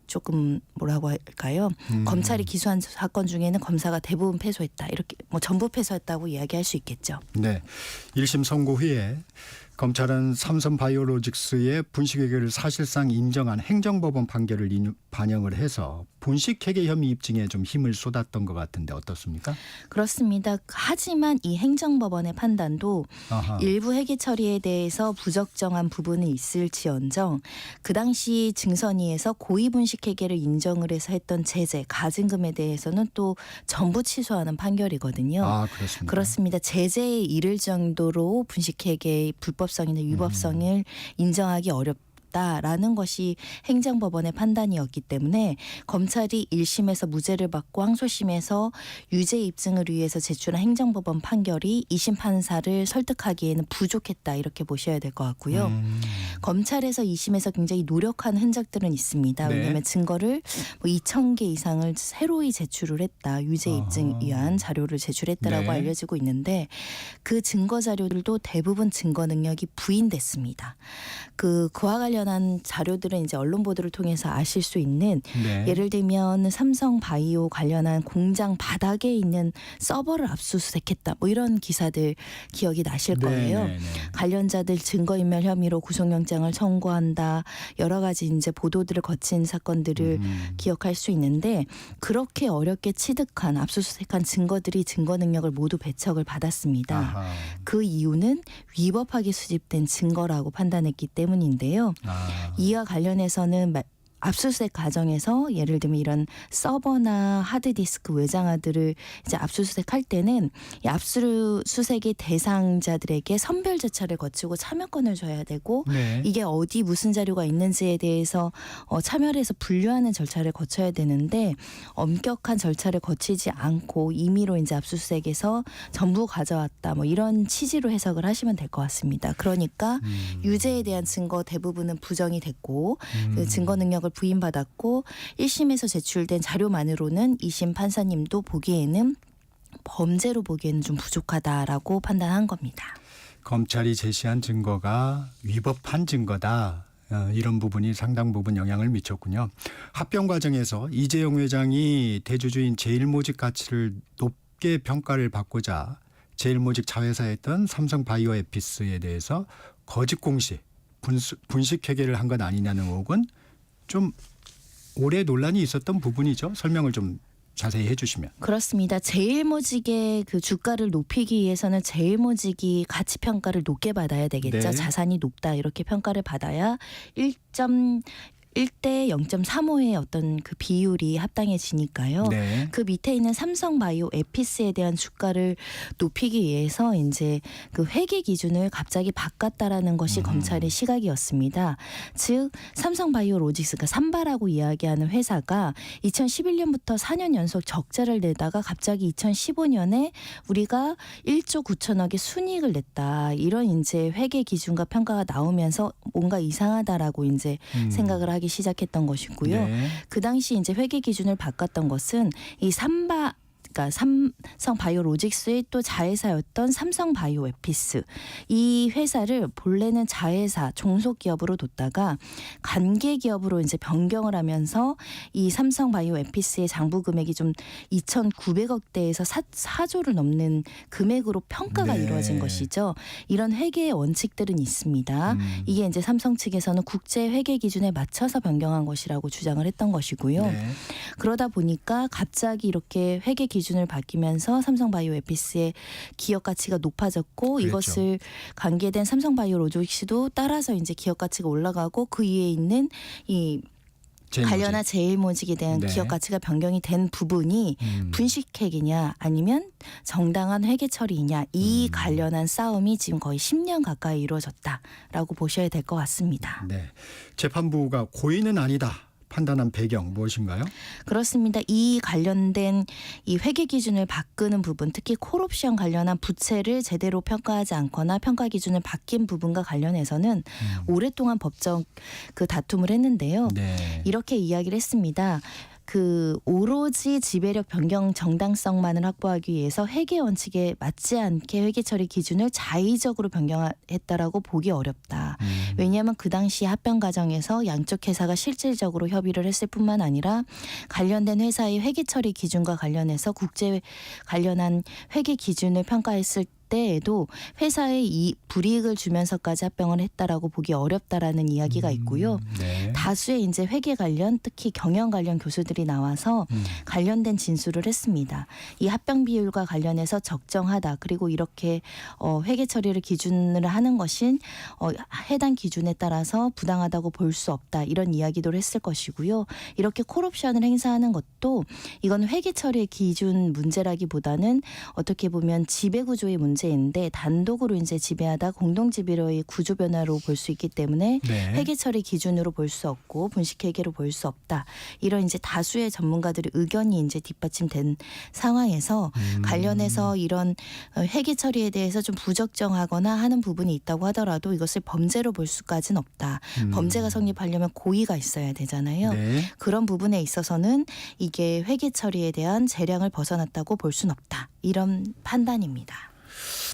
조금 뭐라고 할까요? 검찰이 기소한 사건 중에는 검사가 대부분 패소했다. 이렇게 뭐 전부 패소했다고 이야기할 수 있겠죠. 네. 1심 선고 후에 검찰은 삼성바이오로직스의 분식회계를 사실상 인정한 행정법원 판결을 반영을 해서 분식회계 혐의 입증에 좀 힘을 쏟았던 것 같은데 어떻습니까? 그렇습니다. 하지만 이 행정법원의 판단도 일부 회계 처리에 대해서 부적정한 부분은 있을지언정 그 당시 증선위에서 고의분식회계를 인정을 해서 했던 제재, 가증금에 대해서는 또 전부 취소하는 판결이거든요. 아, 그렇습니다. 그렇습니다. 제재에 이를 정도로 분식회계의 불법성이나 위법성을 인정하기 어렵다라는 것이 행정법원의 판단이었기 때문에 검찰이 1심에서 무죄를 받고 항소심에서 유죄 입증을 위해서 제출한 행정법원 판결이 2심 판사를 설득하기에는 부족했다 이렇게 보셔야 될 것 같고요. 검찰에서 2심에서 굉장히 노력한 흔적들은 있습니다. 네. 왜냐하면 증거를 뭐 2,000개 이상을 새로이 제출을 했다. 유죄 입증 위한 자료를 제출했다라고 네. 알려지고 있는데 그 증거 자료들도 대부분 증거 능력이 부인됐습니다. 그와 관련한 자료들은 이제 언론 보도를 통해서 아실 수 있는 네. 예를 들면 삼성바이오 관련한 공장 바닥에 있는 서버를 압수수색했다. 뭐 이런 기사들 기억이 나실 거예요. 네. 관련자들 증거인멸 혐의로 구속영장을 청구한다. 여러 가지 이제 보도들을 거친 사건들을 기억할 수 있는데 그렇게 어렵게 취득한 압수수색한 증거들이 증거 능력을 모두 배척을 받았습니다. 아하. 그 이유는 위법하게 수집된 증거라고 판단했기 때문인데요. 이와 관련해서는 압수수색 과정에서 예를 들면 이런 서버나 하드디스크 외장하드를 이제 압수수색할 때는 이 압수수색의 대상자들에게 선별 절차를 거치고 참여권을 줘야 되고 네. 이게 어디 무슨 자료가 있는지에 대해서 참여를 해서 분류하는 절차를 거쳐야 되는데 엄격한 절차를 거치지 않고 임의로 이제 압수수색에서 전부 가져왔다 뭐 이런 취지로 해석을 하시면 될 것 같습니다. 그러니까 유죄에 대한 증거 대부분은 부정이 됐고 그 증거 능력을 부인받았고 1심에서 제출된 자료만으로는 2심 판사님도 보기에는 범죄로 보기에는 좀 부족하다라고 판단한 겁니다. 검찰이 제시한 증거가 위법한 증거다. 이런 부분이 상당 부분 영향을 미쳤군요. 합병 과정에서 이재용 회장이 대주주인 제일모직 가치를 높게 평가를 받고자 제일모직 자회사였던 삼성바이오에피스에 대해서 거짓 공시, 분식 회계를 한 것 아니냐는 의혹은 좀 오래 논란이 있었던 부분이죠. 설명을 좀 자세히 해주시면. 그렇습니다. 제일모직의 그 주가를 높이기 위해서는 제일모직이 가치 평가를 높게 받아야 되겠죠. 네. 자산이 높다 이렇게 평가를 받아야 1대 0.35의 어떤 그 비율이 합당해지니까요. 네. 그 밑에 있는 삼성바이오 에피스에 대한 주가를 높이기 위해서 이제 그 회계 기준을 갑자기 바꿨다라는 것이 검찰의 시각이었습니다. 즉 삼성바이오 로직스가 삼바라고 이야기하는 회사가 2011년부터 4년 연속 적자를 내다가 갑자기 2015년에 우리가 1조 9천억의 순이익을 냈다. 이런 이제 회계 기준과 평가가 나오면서 뭔가 이상하다라고 이제 생각을 하기 시작했던 것이고요. 네. 그 당시 이제 회계 기준을 바꿨던 것은 이 그러니까 삼성바이오로직스의 또 자회사였던 삼성바이오에피스 이 회사를 본래는 자회사 종속기업으로 뒀다가 관계기업으로 이제 변경을 하면서 이 삼성바이오에피스의 장부 금액이 좀 2,900억대에서 4조를 넘는 금액으로 평가가 네. 이루어진 것이죠. 이런 회계의 원칙들은 있습니다. 이게 이제 삼성 측에서는 국제 회계 기준에 맞춰서 변경한 것이라고 주장을 했던 것이고요. 네. 그러다 보니까 갑자기 이렇게 회계 기준을 바뀌면서 삼성바이오에피스의 기업 가치가 높아졌고 그랬죠. 이것을 관계된 삼성바이오로직스도 따라서 이제 기업 가치가 올라가고 그 위에 있는 이 관련한 제일모직에 대한 네. 기업 가치가 변경이 된 부분이 분식회계냐 아니면 정당한 회계 처리이냐 이 관련한 싸움이 지금 거의 10년 가까이 이루어졌다라고 보셔야 될 것 같습니다. 네. 재판부가 고의는 아니다 판단한 배경 무엇인가요? 그렇습니다. 이 관련된 이 회계 기준을 바꾸는 부분, 특히 콜옵션 관련한 부채를 제대로 평가하지 않거나 평가 기준을 바뀐 부분과 관련해서는 오랫동안 법적 그 다툼을 했는데요. 네. 이렇게 이야기를 했습니다. 그 오로지 지배력 변경 정당성만을 확보하기 위해서 회계 원칙에 맞지 않게 회계 처리 기준을 자의적으로 변경했다라고 보기 어렵다. 왜냐하면 그 당시 합병 과정에서 양쪽 회사가 실질적으로 협의를 했을 뿐만 아니라 관련된 회사의 회계 처리 기준과 관련해서 국제 관련한 회계 기준을 평가했을 때에도 회사에 이 불이익을 주면서까지 합병을 했다라고 보기 어렵다라는 이야기가 있고요. 네. 다수의 이제 회계 관련 특히 경영 관련 교수들이 나와서 관련된 진술을 했습니다. 이 합병 비율과 관련해서 적정하다. 그리고 이렇게 회계 처리를 기준으로 하는 것인 해당 기준에 따라서 부당하다고 볼 수 없다. 이런 이야기도 했을 것이고요. 이렇게 콜옵션을 행사하는 것도 이건 회계 처리의 기준 문제라기보다는 어떻게 보면 지배구조의 문제인데 단독으로 이제 지배하다 공동지배로의 구조 변화로 볼 수 있기 때문에 네. 회계 처리 기준으로 볼 수 없고 분식회계로 볼 수 없다. 이런 이제 다수의 전문가들의 의견이 이제 뒷받침된 상황에서 관련해서 이런 회계 처리에 대해서 좀 부적정하거나 하는 부분이 있다고 하더라도 이것을 범죄로 볼 수까지는 없다. 범죄가 성립하려면 고의가 있어야 되잖아요. 네. 그런 부분에 있어서는 이게 회계 처리에 대한 재량을 벗어났다고 볼 수는 없다. 이런 판단입니다.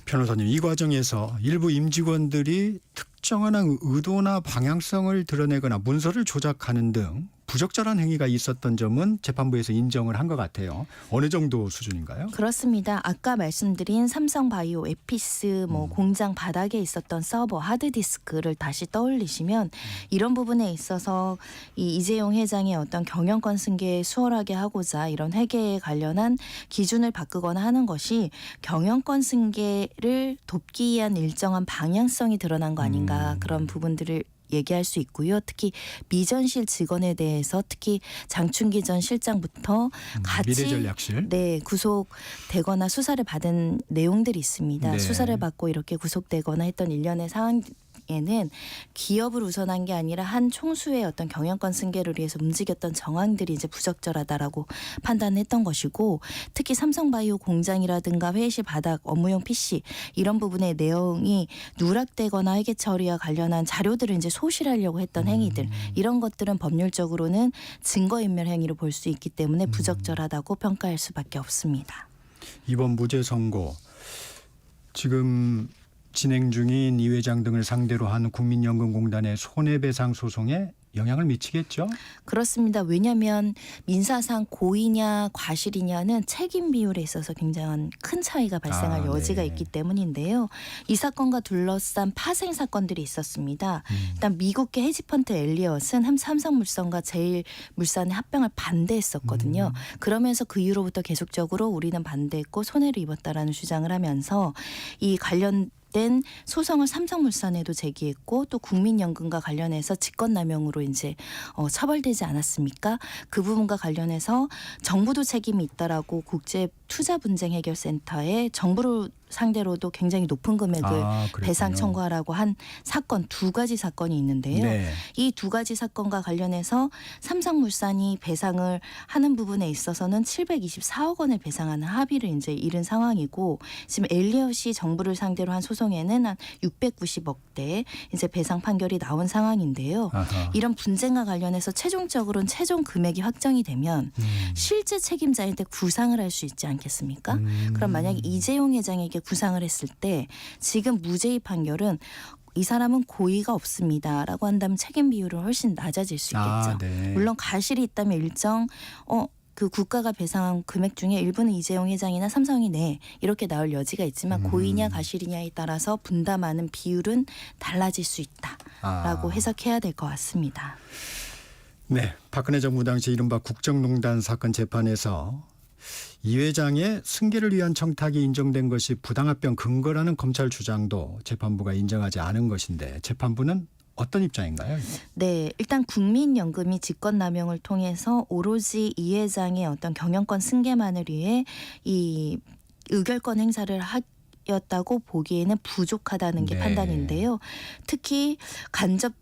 변호사님, 이 과정에서 일부 임직원들이 특정한 의도나 방향성을 드러내거나 문서를 조작하는 등 부적절한 행위가 있었던 점은 재판부에서 인정을 한 것 같아요. 어느 정도 수준인가요? 그렇습니다. 아까 말씀드린 삼성바이오 에피스 공장 바닥에 있었던 서버 하드디스크를 다시 떠올리시면 이런 부분에 있어서 이 이재용 회장의 어떤 경영권 승계 수월하게 하고자 이런 회계에 관련한 기준을 바꾸거나 하는 것이 경영권 승계를 돕기 위한 일정한 방향성이 드러난 거 아닌가 그런 부분들을 얘기할 수 있고요. 특히 미전실 직원에 대해서 특히 장충기 전 실장부터 같이 미래전략실. 네, 구속되거나 수사를 받은 내용들이 있습니다. 네. 수사를 받고 이렇게 구속되거나 했던 일련의 상황에는 기업을 우선한 게 아니라 한 총수의 어떤 경영권 승계를 위해서 움직였던 정황들이 이제 부적절하다라고 판단했던 것이고 특히 삼성바이오 공장이라든가 회의실 바닥, 업무용 PC 이런 부분의 내용이 누락되거나 회계 처리와 관련한 자료들을 이제 소실하려고 했던 행위들 이런 것들은 법률적으로는 증거인멸 행위로 볼 수 있기 때문에 부적절하다고 평가할 수밖에 없습니다. 이번 무죄 선고 지금 진행 중인 이 회장 등을 상대로 한 국민연금공단의 손해배상 소송에 영향을 미치겠죠? 그렇습니다. 왜냐하면 민사상 고의냐 과실이냐는 책임 비율에 있어서 굉장한 큰 차이가 발생할 여지가 네. 있기 때문인데요. 이 사건과 둘러싼 파생 사건들이 있었습니다. 일단 미국계 헤지펀드 엘리엇은 삼성물산과 제일물산의 합병을 반대했었거든요. 그러면서 그 이후로부터 계속적으로 우리는 반대했고 손해를 입었다라는 주장을 하면서 이 관련된 소송을 삼성물산에도 제기했고 또 국민연금과 관련해서 직권남용으로 이제 처벌되지 않았습니까? 그 부분과 관련해서 정부도 책임이 있다라고 국제투자분쟁해결센터에 정부를 상대로도 굉장히 높은 금액을 배상 청구하라고 한 사건 2가지 사건이 있는데요. 네. 이 2가지 사건과 관련해서 삼성물산이 배상을 하는 부분에 있어서는 724억 원을 배상하는 합의를 이제 이른 상황이고 지금 엘리엇이 정부를 상대로 한 소송에는 한 690억대 이제 배상 판결이 나온 상황인데요. 아하. 이런 분쟁과 관련해서 최종적으로는 최종 금액이 확정이 되면 실제 책임자한테 구상을 할 수 있지 않겠습니까? 그럼 만약에 이재용 회장에게 구상을 했을 때 지금 무죄의 판결은 이 사람은 고의가 없습니다라고 한다면 책임 비율은 훨씬 낮아질 수 있겠죠. 네. 물론 과실이 있다면 일정 그 국가가 배상한 금액 중에 일부는 이재용 회장이나 삼성이 내 이렇게 나올 여지가 있지만 고의냐 과실이냐에 따라서 분담하는 비율은 달라질 수 있다라고 해석해야 될 것 같습니다. 네, 박근혜 정부 당시 이른바 국정농단 사건 재판에서 이 회장의 승계를 위한 청탁이 인정된 것이 부당합병 근거라는 검찰 주장도 재판부가 인정하지 않은 것인데 재판부는 어떤 입장인가요? 네, 일단 국민연금이 직권남용을 통해서 오로지 이 회장의 어떤 경영권 승계만을 위해 이 의결권 행사를 였다고 보기에는 부족하다는 게 네. 판단인데요. 특히 간접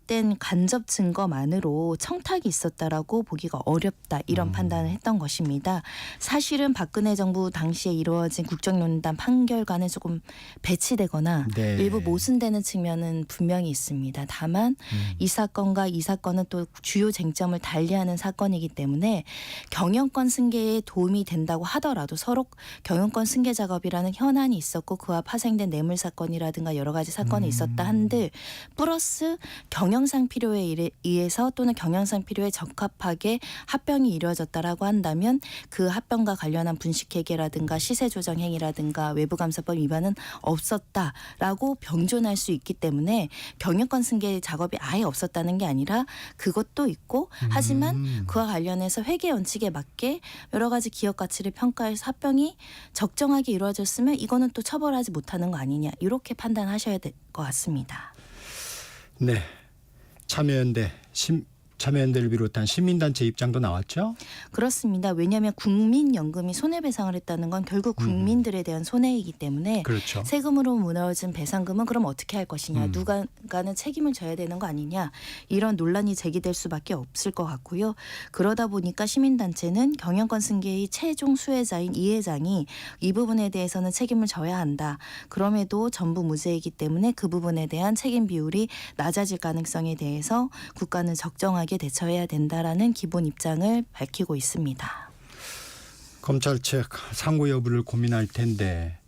증거만으로 청탁이 있었다라고 보기가 어렵다 이런 판단을 했던 것입니다. 사실은 박근혜 정부 당시에 이루어진 국정농단 판결과는 조금 배치되거나 네. 일부 모순되는 측면은 분명히 있습니다. 다만 이 사건과 이 사건은 또 주요 쟁점을 달리하는 사건이기 때문에 경영권 승계에 도움이 된다고 하더라도 서로 경영권 승계 작업이라는 현안이 있었고 그와 파생된 뇌물 사건이라든가 여러 가지 사건이 있었다 한들 플러스 경영상 필요에 의해서 또는 경영상 필요에 적합하게 합병이 이루어졌다라고 한다면 그 합병과 관련한 분식회계라든가 시세조정 행위라든가 외부감사법 위반은 없었다라고 병존할 수 있기 때문에 경영권 승계 작업이 아예 없었다는 게 아니라 그것도 있고 하지만 그와 관련해서 회계 원칙에 맞게 여러 가지 기업 가치를 평가해서 합병이 적정하게 이루어졌으면 이거는 또 처벌하지 못하는 거 아니냐 이렇게 판단하셔야 될 것 같습니다. 네, 참여연대를 비롯한 시민단체 입장도 나왔죠? 그렇습니다. 왜냐하면 국민연금이 손해배상을 했다는 건 결국 국민들에 대한 손해이기 때문에 그렇죠. 세금으로 무너진 배상금은 그럼 어떻게 할 것이냐 누가는 책임을 져야 되는 거 아니냐 이런 논란이 제기될 수밖에 없을 것 같고요. 그러다 보니까 시민단체는 경영권 승계의 최종 수혜자인 이 회장이 이 부분에 대해서는 책임을 져야 한다. 그럼에도 전부 무죄이기 때문에 그 부분에 대한 책임 비율이 낮아질 가능성에 대해서 국가는 적정하게 대처해야 된다라는 기본 입장을 밝히고 있습니다. 검찰 측 상고 여부를 고민할 텐데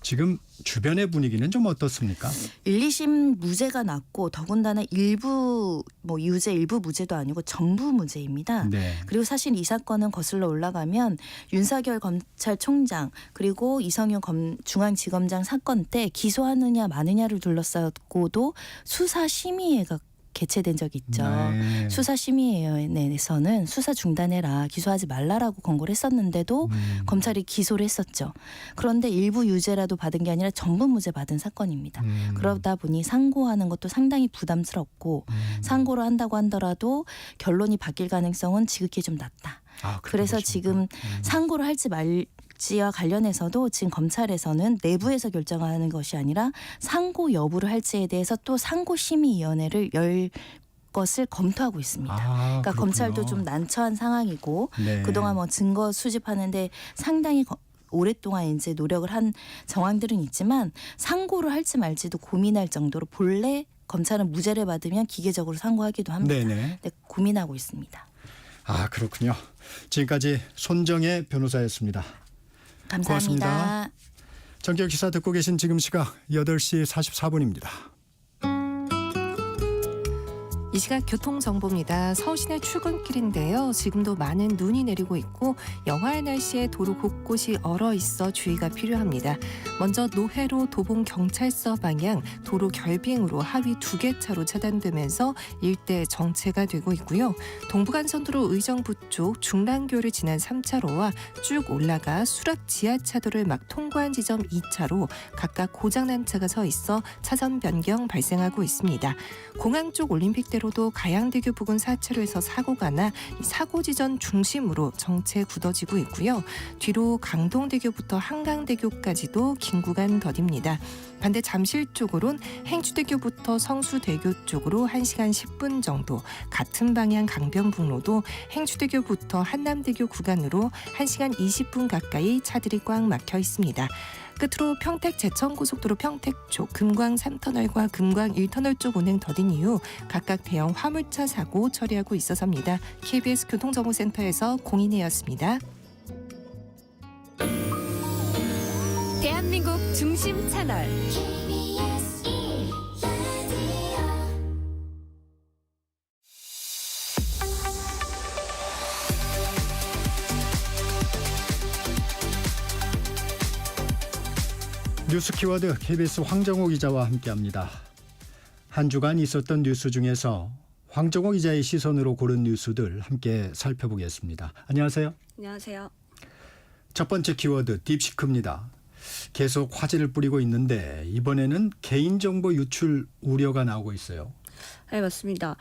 지금 주변의 분위기는 좀 어떻습니까? 1, 2심 무죄가 났고 더군다나 일부 유죄 일부 무죄도 아니고 전부 무죄입니다. 네. 그리고 사실 이 사건은 거슬러 올라가면 윤석열 검찰총장 그리고 이성윤 중앙지검장 사건 때 기소하느냐 마느냐를 둘러싸고도 수사심의회가 개최된 적이 있죠. 네. 수사심의회에서는 수사 중단해라 기소하지 말라라고 권고를 했었는데도 검찰이 기소를 했었죠. 그런데 일부 유죄라도 받은 게 아니라 전부 무죄 받은 사건입니다. 그러다 보니 상고하는 것도 상당히 부담스럽고 상고를 한다고 하더라도 결론이 바뀔 가능성은 지극히 좀 낮다. 그래서 지금 상고를 할지 말지와 관련해서도 지금 검찰에서는 내부에서 결정하는 것이 아니라 상고 여부를 할지에 대해서 또 상고심의위원회를 열 것을 검토하고 있습니다. 그러니까 그렇군요. 검찰도 좀 난처한 상황이고 네. 그동안 증거 수집하는데 상당히 오랫동안 이제 노력을 한 정황들은 있지만 상고를 할지 말지도 고민할 정도로 본래 검찰은 무죄를 받으면 기계적으로 상고하기도 합니다. 네네. 네, 고민하고 있습니다. 그렇군요. 지금까지 손정혜 변호사였습니다. 감사합니다. 고맙습니다. 전격 시사 듣고 계신 지금 시각 8시 44분입니다. 이 시각 교통정보입니다. 서울시내 출근길인데요. 지금도 많은 눈이 내리고 있고 영하의 날씨에 도로 곳곳이 얼어 있어 주의가 필요합니다. 먼저 노회로 도봉경찰서 방향 도로 결빙으로 하위 2개 차로 차단되면서 일대 정체가 되고 있고요. 동부간선도로 의정부 쪽 중랑교를 지난 3차로와 쭉 올라가 수락 지하차도를 막 통과한 지점 2차로 각각 고장난 차가 서 있어 차선 변경 발생하고 있습니다. 공항 쪽 올림픽대로도 가양대교 부근 4차로에서 사고가 나 사고 지점 중심으로 정체 굳어지고 있고요. 뒤로 강동대교부터 한강대교까지도 긴 구간 더딥니다. 반대 잠실 쪽으론 행주대교부터 성수대교 쪽으로 1시간 10분 정도, 같은 방향 강변북로도 행주대교부터 한남대교 구간으로 1시간 20분 가까이 차들이 꽉 막혀 있습니다. 끝으로 평택 제천고속도로 평택 쪽 금광 3터널과 금광 1터널 쪽 운행 더딘 이후 각각 대형 화물차 사고 처리하고 있어서입니다. KBS 교통정보센터에서 공인혜였습니다. 대한민국 중심 채널 뉴스 키워드 KBS 황정호 기자와 함께합니다. 한 주간 있었던 뉴스 중에서 황정호 기자의 시선으로 고른 뉴스들 함께 살펴보겠습니다. 안녕하세요. 안녕하세요. 첫 번째 키워드 딥시크입니다. 계속 화제를 뿌리고 있는데 이번에는 개인정보 유출 우려가 나오고 있어요. 네, 맞습니다.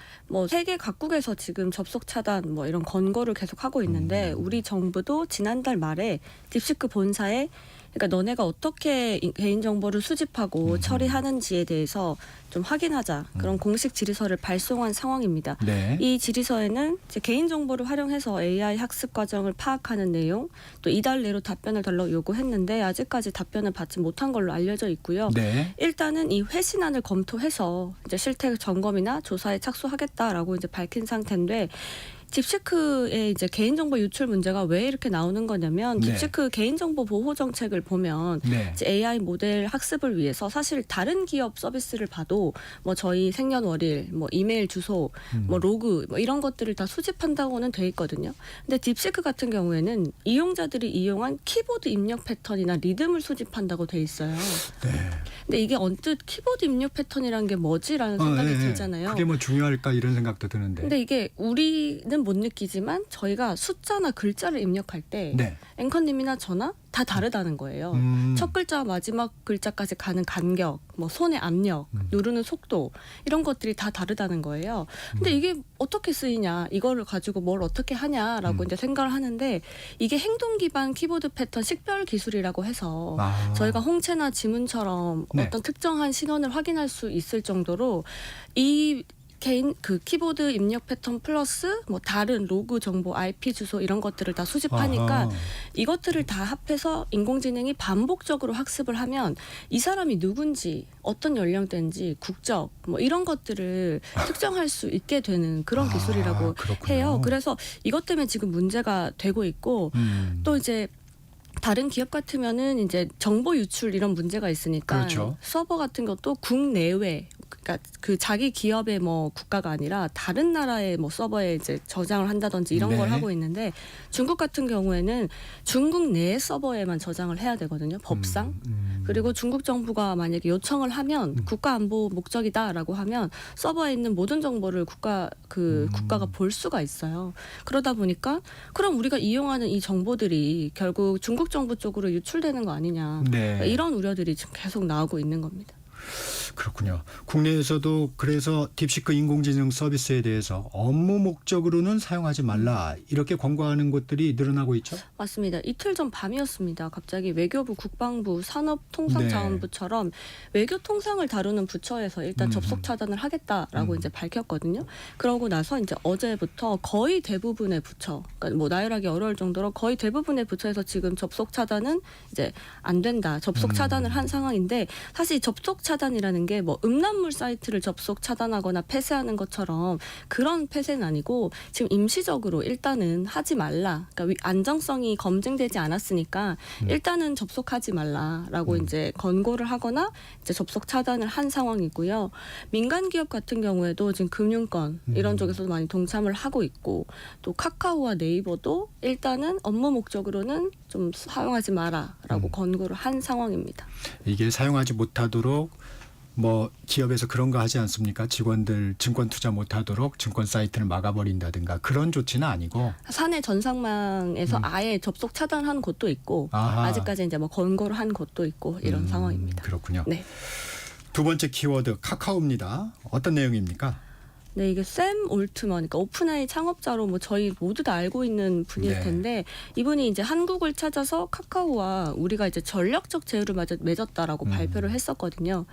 세계 각국에서 지금 접속 차단 이런 권고를 계속 하고 있는데 우리 정부도 지난달 말에 딥시크 본사에 그러니까 너네가 어떻게 개인정보를 수집하고 처리하는지에 대해서 좀 확인하자 그런 공식 질의서를 발송한 상황입니다. 네. 이 질의서에는 이제 개인정보를 활용해서 AI 학습 과정을 파악하는 내용 또 이달 내로 답변을 달라고 요구했는데 아직까지 답변을 받지 못한 걸로 알려져 있고요. 네. 일단은 이 회신안을 검토해서 이제 실태 점검이나 조사에 착수하겠다라고 이제 밝힌 상태인데 딥시크의 이제 개인정보 유출 문제가 왜 이렇게 나오는 거냐면 네. 딥시크 개인정보 보호 정책을 보면 네. 이제 AI 모델 학습을 위해서 사실 다른 기업 서비스를 봐도 저희 생년월일, 이메일 주소, 로그 이런 것들을 다 수집한다고는 돼 있거든요. 근데 딥시크 같은 경우에는 이용자들이 이용한 키보드 입력 패턴이나 리듬을 수집한다고 돼 있어요. 네. 근데 이게 언뜻 키보드 입력 패턴이라는 게 뭐지라는 생각이 네. 들잖아요. 그게 중요할까 이런 생각도 드는데. 근데 이게 우리는 못 느끼지만 저희가 숫자나 글자를 입력할 때 네. 앵커님이나 저나 다 다르다는 거예요. 첫 글자와 마지막 글자까지 가는 간격, 손의 압력, 누르는 속도 이런 것들이 다 다르다는 거예요. 근데 이게 어떻게 쓰이냐, 이거를 가지고 뭘 어떻게 하냐라고 이제 생각을 하는데 이게 행동 기반 키보드 패턴 식별 기술이라고 해서 저희가 홍채나 지문처럼 네. 어떤 특정한 신원을 확인할 수 있을 정도로 이 개인 키보드 입력 패턴 플러스 다른 로그 정보, IP 주소 이런 것들을 다 수집하니까 이것들을 다 합해서 인공지능이 반복적으로 학습을 하면 이 사람이 누군지, 어떤 연령대인지, 국적 이런 것들을 특정할 수 있게 되는 그런 기술이라고 해요. 그래서 이것 때문에 지금 문제가 되고 있고 또 이제 다른 기업 같으면은 이제 정보 유출 이런 문제가 있으니까 그렇죠. 서버 같은 것도 국내외 그러니까 그 자기 기업의 국가가 아니라 다른 나라의 서버에 이제 저장을 한다든지 이런 네. 걸 하고 있는데 중국 같은 경우에는 중국 내 서버에만 저장을 해야 되거든요. 법상. 그리고 중국 정부가 만약에 요청을 하면 국가안보 목적이다라고 하면 서버에 있는 모든 정보를 국가가 볼 수가 있어요. 그러다 보니까 그럼 우리가 이용하는 이 정보들이 결국 중국 정부 쪽으로 유출되는 거 아니냐. 네. 이런 우려들이 지금 계속 나오고 있는 겁니다. 그렇군요. 국내에서도 그래서 딥시크 인공지능 서비스에 대해서 업무 목적으로는 사용하지 말라 이렇게 권고하는 곳들이 늘어나고 있죠? 맞습니다. 이틀 전 밤이었습니다. 갑자기 외교부, 국방부, 산업통상자원부처럼 외교 통상을 다루는 부처에서 일단 접속 차단을 하겠다라고 이제 밝혔거든요. 그러고 나서 이제 어제부터 거의 대부분의 부처, 그러니까 나열하기 어려울 정도로 거의 대부분의 부처에서 지금 접속 차단은 이제 안 된다. 접속 차단을 한 상황인데 사실 접속 차단이라는 게 뭐 음란물 사이트를 접속 차단하거나 폐쇄하는 것처럼 그런 폐쇄는 아니고 지금 임시적으로 일단은 하지 말라. 그러니까 안정성이 검증되지 않았으니까 일단은 접속하지 말라라고 이제 권고를 하거나 이제 접속 차단을 한 상황이고요. 민간 기업 같은 경우에도 지금 금융권 이런 쪽에서도 많이 동참을 하고 있고 또 카카오와 네이버도 일단은 업무 목적으로는 좀 사용하지 마라라고 권고를 한 상황입니다. 이게 사용하지 못하도록 뭐 기업에서 그런 거 하지 않습니까? 직원들 증권 투자 못하도록 증권 사이트를 막아버린다든가 그런 조치는 아니고 사내 전산망에서 아예 접속 차단한 곳도 있고 아직까지 이제 뭐 권고를 한 곳도 있고 이런 상황입니다. 그렇군요. 네. 두 번째 키워드 카카오입니다. 어떤 내용입니까? 네, 이게 샘 올트먼, 그러니까 오픈AI 창업자로 뭐 저희 모두 다 알고 있는 분일 네. 텐데 이분이 이제 한국을 찾아서 카카오와 우리가 이제 전략적 제휴를 맺었다라고 발표를 했었거든요.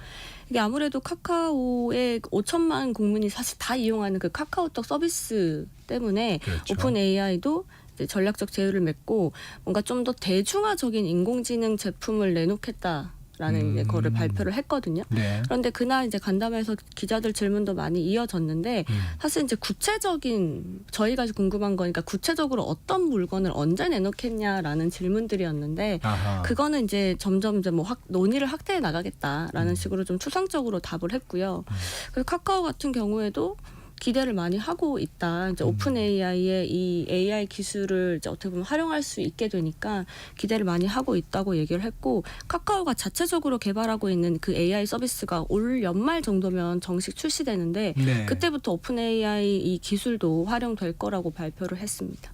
이게 아무래도 카카오의 5천만 국민이 사실 다 이용하는 그 카카오톡 서비스 때문에 그렇죠. 오픈AI도 이제 전략적 제휴를 맺고 뭔가 좀 더 대중화적인 인공지능 제품을 내놓겠다. 라는 이제 거를 발표를 했거든요. 네. 그런데 그날 이제 간담회에서 기자들 질문도 많이 이어졌는데 사실 이제 구체적인 저희가 궁금한 거니까 구체적으로 어떤 물건을 언제 내놓겠냐라는 질문들이었는데 그거는 이제 점점 이제 뭐 논의를 확대해 나가겠다라는 식으로 좀 추상적으로 답을 했고요. 그리고 카카오 같은 경우에도 기대를 많이 하고 있다. 이제 오픈 AI의 이 AI 기술을 이제 어떻게 보면 활용할 수 있게 되니까 기대를 많이 하고 있다고 얘기를 했고 카카오가 자체적으로 개발하고 있는 그 AI 서비스가 올 연말 정도면 정식 출시되는데 네. 그때부터 오픈 AI 이 기술도 활용될 거라고 발표를 했습니다.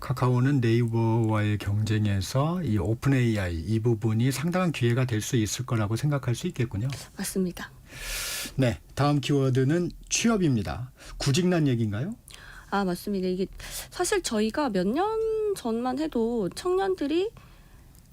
카카오는 네이버와의 경쟁에서 이 오픈 AI 이 부분이 상당한 기회가 될 수 있을 거라고 생각할 수 있겠군요. 맞습니다. 네, 다음 키워드는 취업입니다. 구직난 얘기인가요? 아, 맞습니다. 이게 사실 저희가 몇 년 전만 해도 청년들이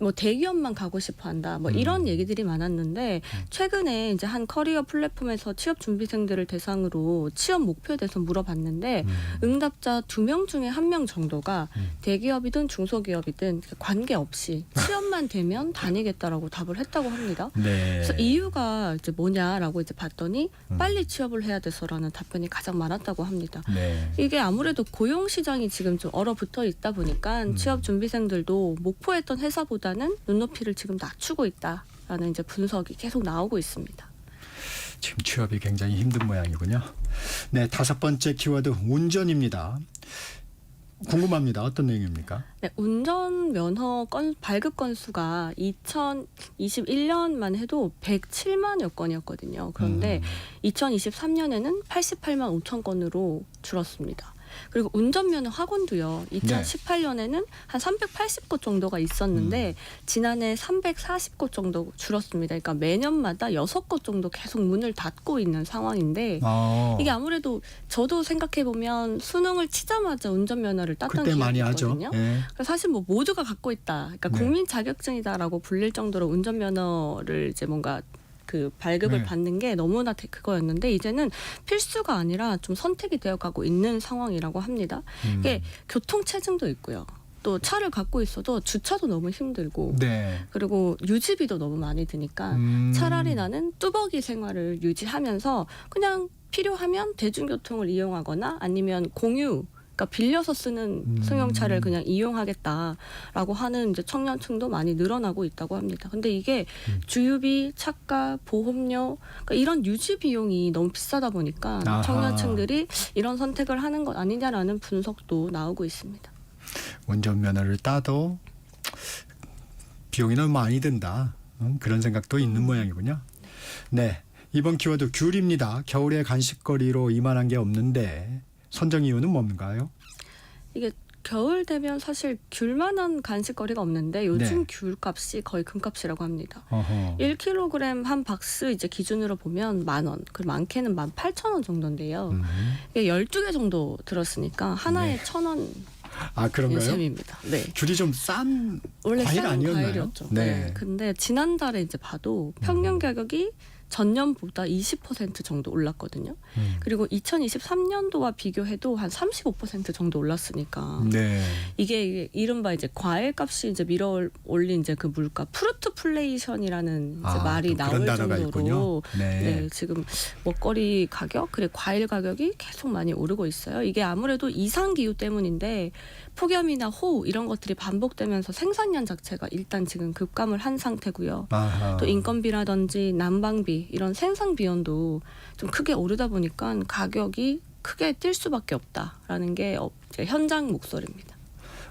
뭐 대기업만 가고 싶어 한다. 뭐 이런 얘기들이 많았는데 최근에 이제 한 커리어 플랫폼에서 취업 준비생들을 대상으로 취업 목표에 대해서 물어봤는데 응답자 2명 중에 1명 정도가 대기업이든 중소기업이든 관계없이 취업만 되면 다니겠다라고 답을 했다고 합니다. 네. 그래서 이유가 이제 뭐냐라고 이제 봤더니 빨리 취업을 해야 돼서라는 답변이 가장 많았다고 합니다. 네. 이게 아무래도 고용 시장이 지금 좀 얼어붙어 있다 보니까 취업 준비생들도 목표했던 회사보다는 눈높이를 지금 낮추고 있다라는 이제 분석이 계속 나오고 있습니다. 지금 취업이 굉장히 힘든 모양이군요. 네, 다섯 번째 키워드 운전입니다. 궁금합니다. 어떤 내용입니까? 네, 운전면허 발급 건수가 2021년만 해도 107만여 건이었거든요. 그런데 2023년에는 88만 5천 건으로 줄었습니다. 그리고 운전면허 학원도요. 2018년에는 한 380곳 정도가 있었는데 지난해 340곳 정도 줄었습니다. 그러니까 매년마다 6곳 정도 계속 문을 닫고 있는 상황인데 이게 아무래도 저도 생각해 보면 수능을 치자마자 운전면허를 땄던 그때 많이 기억이 하죠. 있거든요. 네. 그래서 사실 뭐 모두가 갖고 있다. 그러니까 네. 국민 자격증이다라고 불릴 정도로 운전면허를 이제 뭔가 그 발급을 네. 받는 게 너무나 그거였는데 이제는 필수가 아니라 좀 선택이 되어가고 있는 상황이라고 합니다. 이게 교통체증도 있고요. 또 차를 갖고 있어도 주차도 너무 힘들고 네. 그리고 유지비도 너무 많이 드니까 차라리 나는 뚜벅이 생활을 유지하면서 그냥 필요하면 대중교통을 이용하거나 아니면 공유 그러니까 빌려서 쓰는 승용차를 그냥 이용하겠다라고 하는 이제 청년층도 많이 늘어나고 있다고 합니다. 근데 이게 주유비, 차가, 보험료 그러니까 이런 유지 비용이 너무 비싸다 보니까 청년층들이 이런 선택을 하는 것 아니냐라는 분석도 나오고 있습니다. 운전면허를 따도 비용이 너무 많이 든다. 그런 생각도 있는 모양이군요. 네, 이번 키워드 귤입니다. 겨울에 간식거리로 이만한 게 없는데 선정 이유는 뭔가요? 이게 겨울 되면 사실 귤만한 간식거리가 없는데 요즘 네. 귤값이 거의 금값이라고 합니다. 어허. 1kg 한 박스 이제 기준으로 보면 10,000원, 그 많게는 18,000원 정도인데요. 이게 12개 정도 들었으니까 하나에 1,000원 그런가요? 셈입니다. 네. 귤이 좀 싼 원래 과일 싼 아니었나요? 과일이었죠. 네. 네. 근데 지난달에 이제 봐도 평균 가격이 전년보다 20% 정도 올랐거든요. 그리고 2023년도와 비교해도 한 35% 정도 올랐으니까 네. 이게 이른바 이제 과일값이 이제 밀어 올린 이제 그 물가 프루트플레이션이라는 이제 말이 또 그런 나올 단어가 있군요. 정도로 네. 네, 지금 먹거리 가격 그리고 과일 가격이 계속 많이 오르고 있어요. 이게 아무래도 이상 기후 때문인데 폭염이나 호우 이런 것들이 반복되면서 생산량 자체가 일단 지금 급감을 한 상태고요. 아하. 또 인건비라든지 난방비 이런 생산 비용도 좀 크게 오르다 보니까 가격이 크게 뛸 수밖에 없다라는 게 이제 현장 목소리입니다.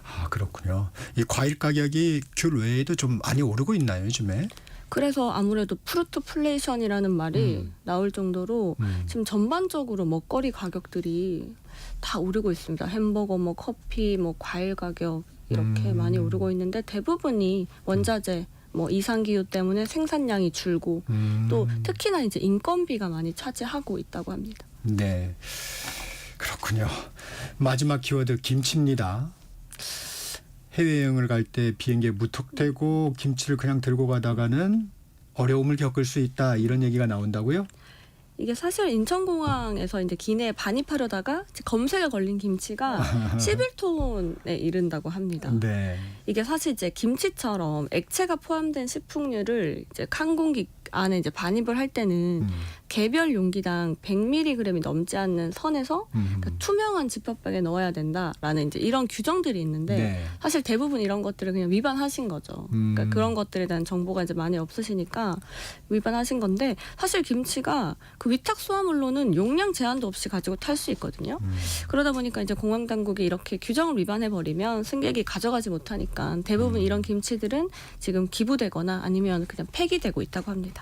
아, 그렇군요. 이 과일 가격이 귤 외에도 좀 많이 오르고 있나요, 요즘에? 그래서 아무래도 프루트플레이션이라는 말이 나올 정도로 음. 지금 전반적으로 먹거리 가격들이 다 오르고 있습니다. 햄버거, 뭐 커피, 뭐 과일 가격 이렇게 많이 오르고 있는데 대부분이 원자재, 뭐 이상 기후 때문에 생산량이 줄고 또 특히나 이제 인건비가 많이 차지하고 있다고 합니다. 네. 그렇군요. 마지막 키워드 김치입니다. 해외여행을 갈 때 비행기에 무턱대고 김치를 그냥 들고 가다가는 어려움을 겪을 수 있다 이런 얘기가 나온다고요? 이게 사실 인천공항에서 이제 기내에 반입하려다가 검색에 걸린 김치가 11톤에 이른다고 합니다. 네. 이게 사실 이제 김치처럼 액체가 포함된 식품류를 이제 항공기 안에 이제 반입을 할 때는 개별 용기당 100mg이 넘지 않는 선에서 그러니까 투명한 지퍼백에 넣어야 된다라는 이제 이런 규정들이 있는데 네. 사실 대부분 이런 것들을 그냥 위반하신 거죠. 그러니까 그런 것들에 대한 정보가 이제 많이 없으시니까 위반하신 건데 사실 김치가 그 위탁 수화물로는 용량 제한도 없이 가지고 탈 수 있거든요. 그러다 보니까 이제 공항 당국이 이렇게 규정을 위반해 버리면 승객이 가져가지 못하니까 대부분 이런 김치들은 지금 기부되거나 아니면 그냥 폐기되고 있다고 합니다.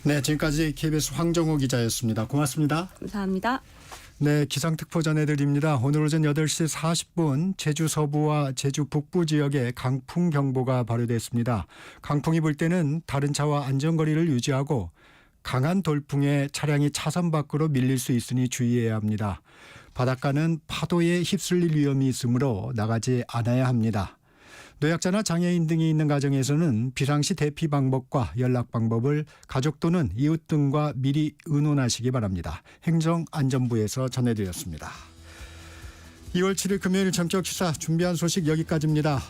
네, 지금까지 KBS 황정호 기자였습니다. 고맙습니다. 감사합니다. 네, 기상특보 전해드립니다. 오늘 오전 8시 40분 제주 서부와 제주 북부 지역에 강풍경보가 발효됐습니다. 강풍이 불 때는 다른 차와 안전거리를 유지하고 강한 돌풍에 차량이 차선 밖으로 밀릴 수 있으니 주의해야 합니다. 바닷가는 파도에 휩쓸릴 위험이 있으므로 나가지 않아야 합니다. 노약자나 장애인 등이 있는 가정에서는 비상시 대피 방법과 연락 방법을 가족 또는 이웃 등과 미리 의논하시기 바랍니다. 행정안전부에서 전해드렸습니다. 2월 7일 금요일 전격 시사 준비한 소식 여기까지입니다.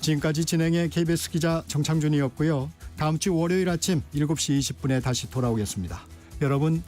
지금까지 진행의 KBS 기자 정창준이었고요. 다음 주 월요일 아침 7시 20분에 다시 돌아오겠습니다. 여러분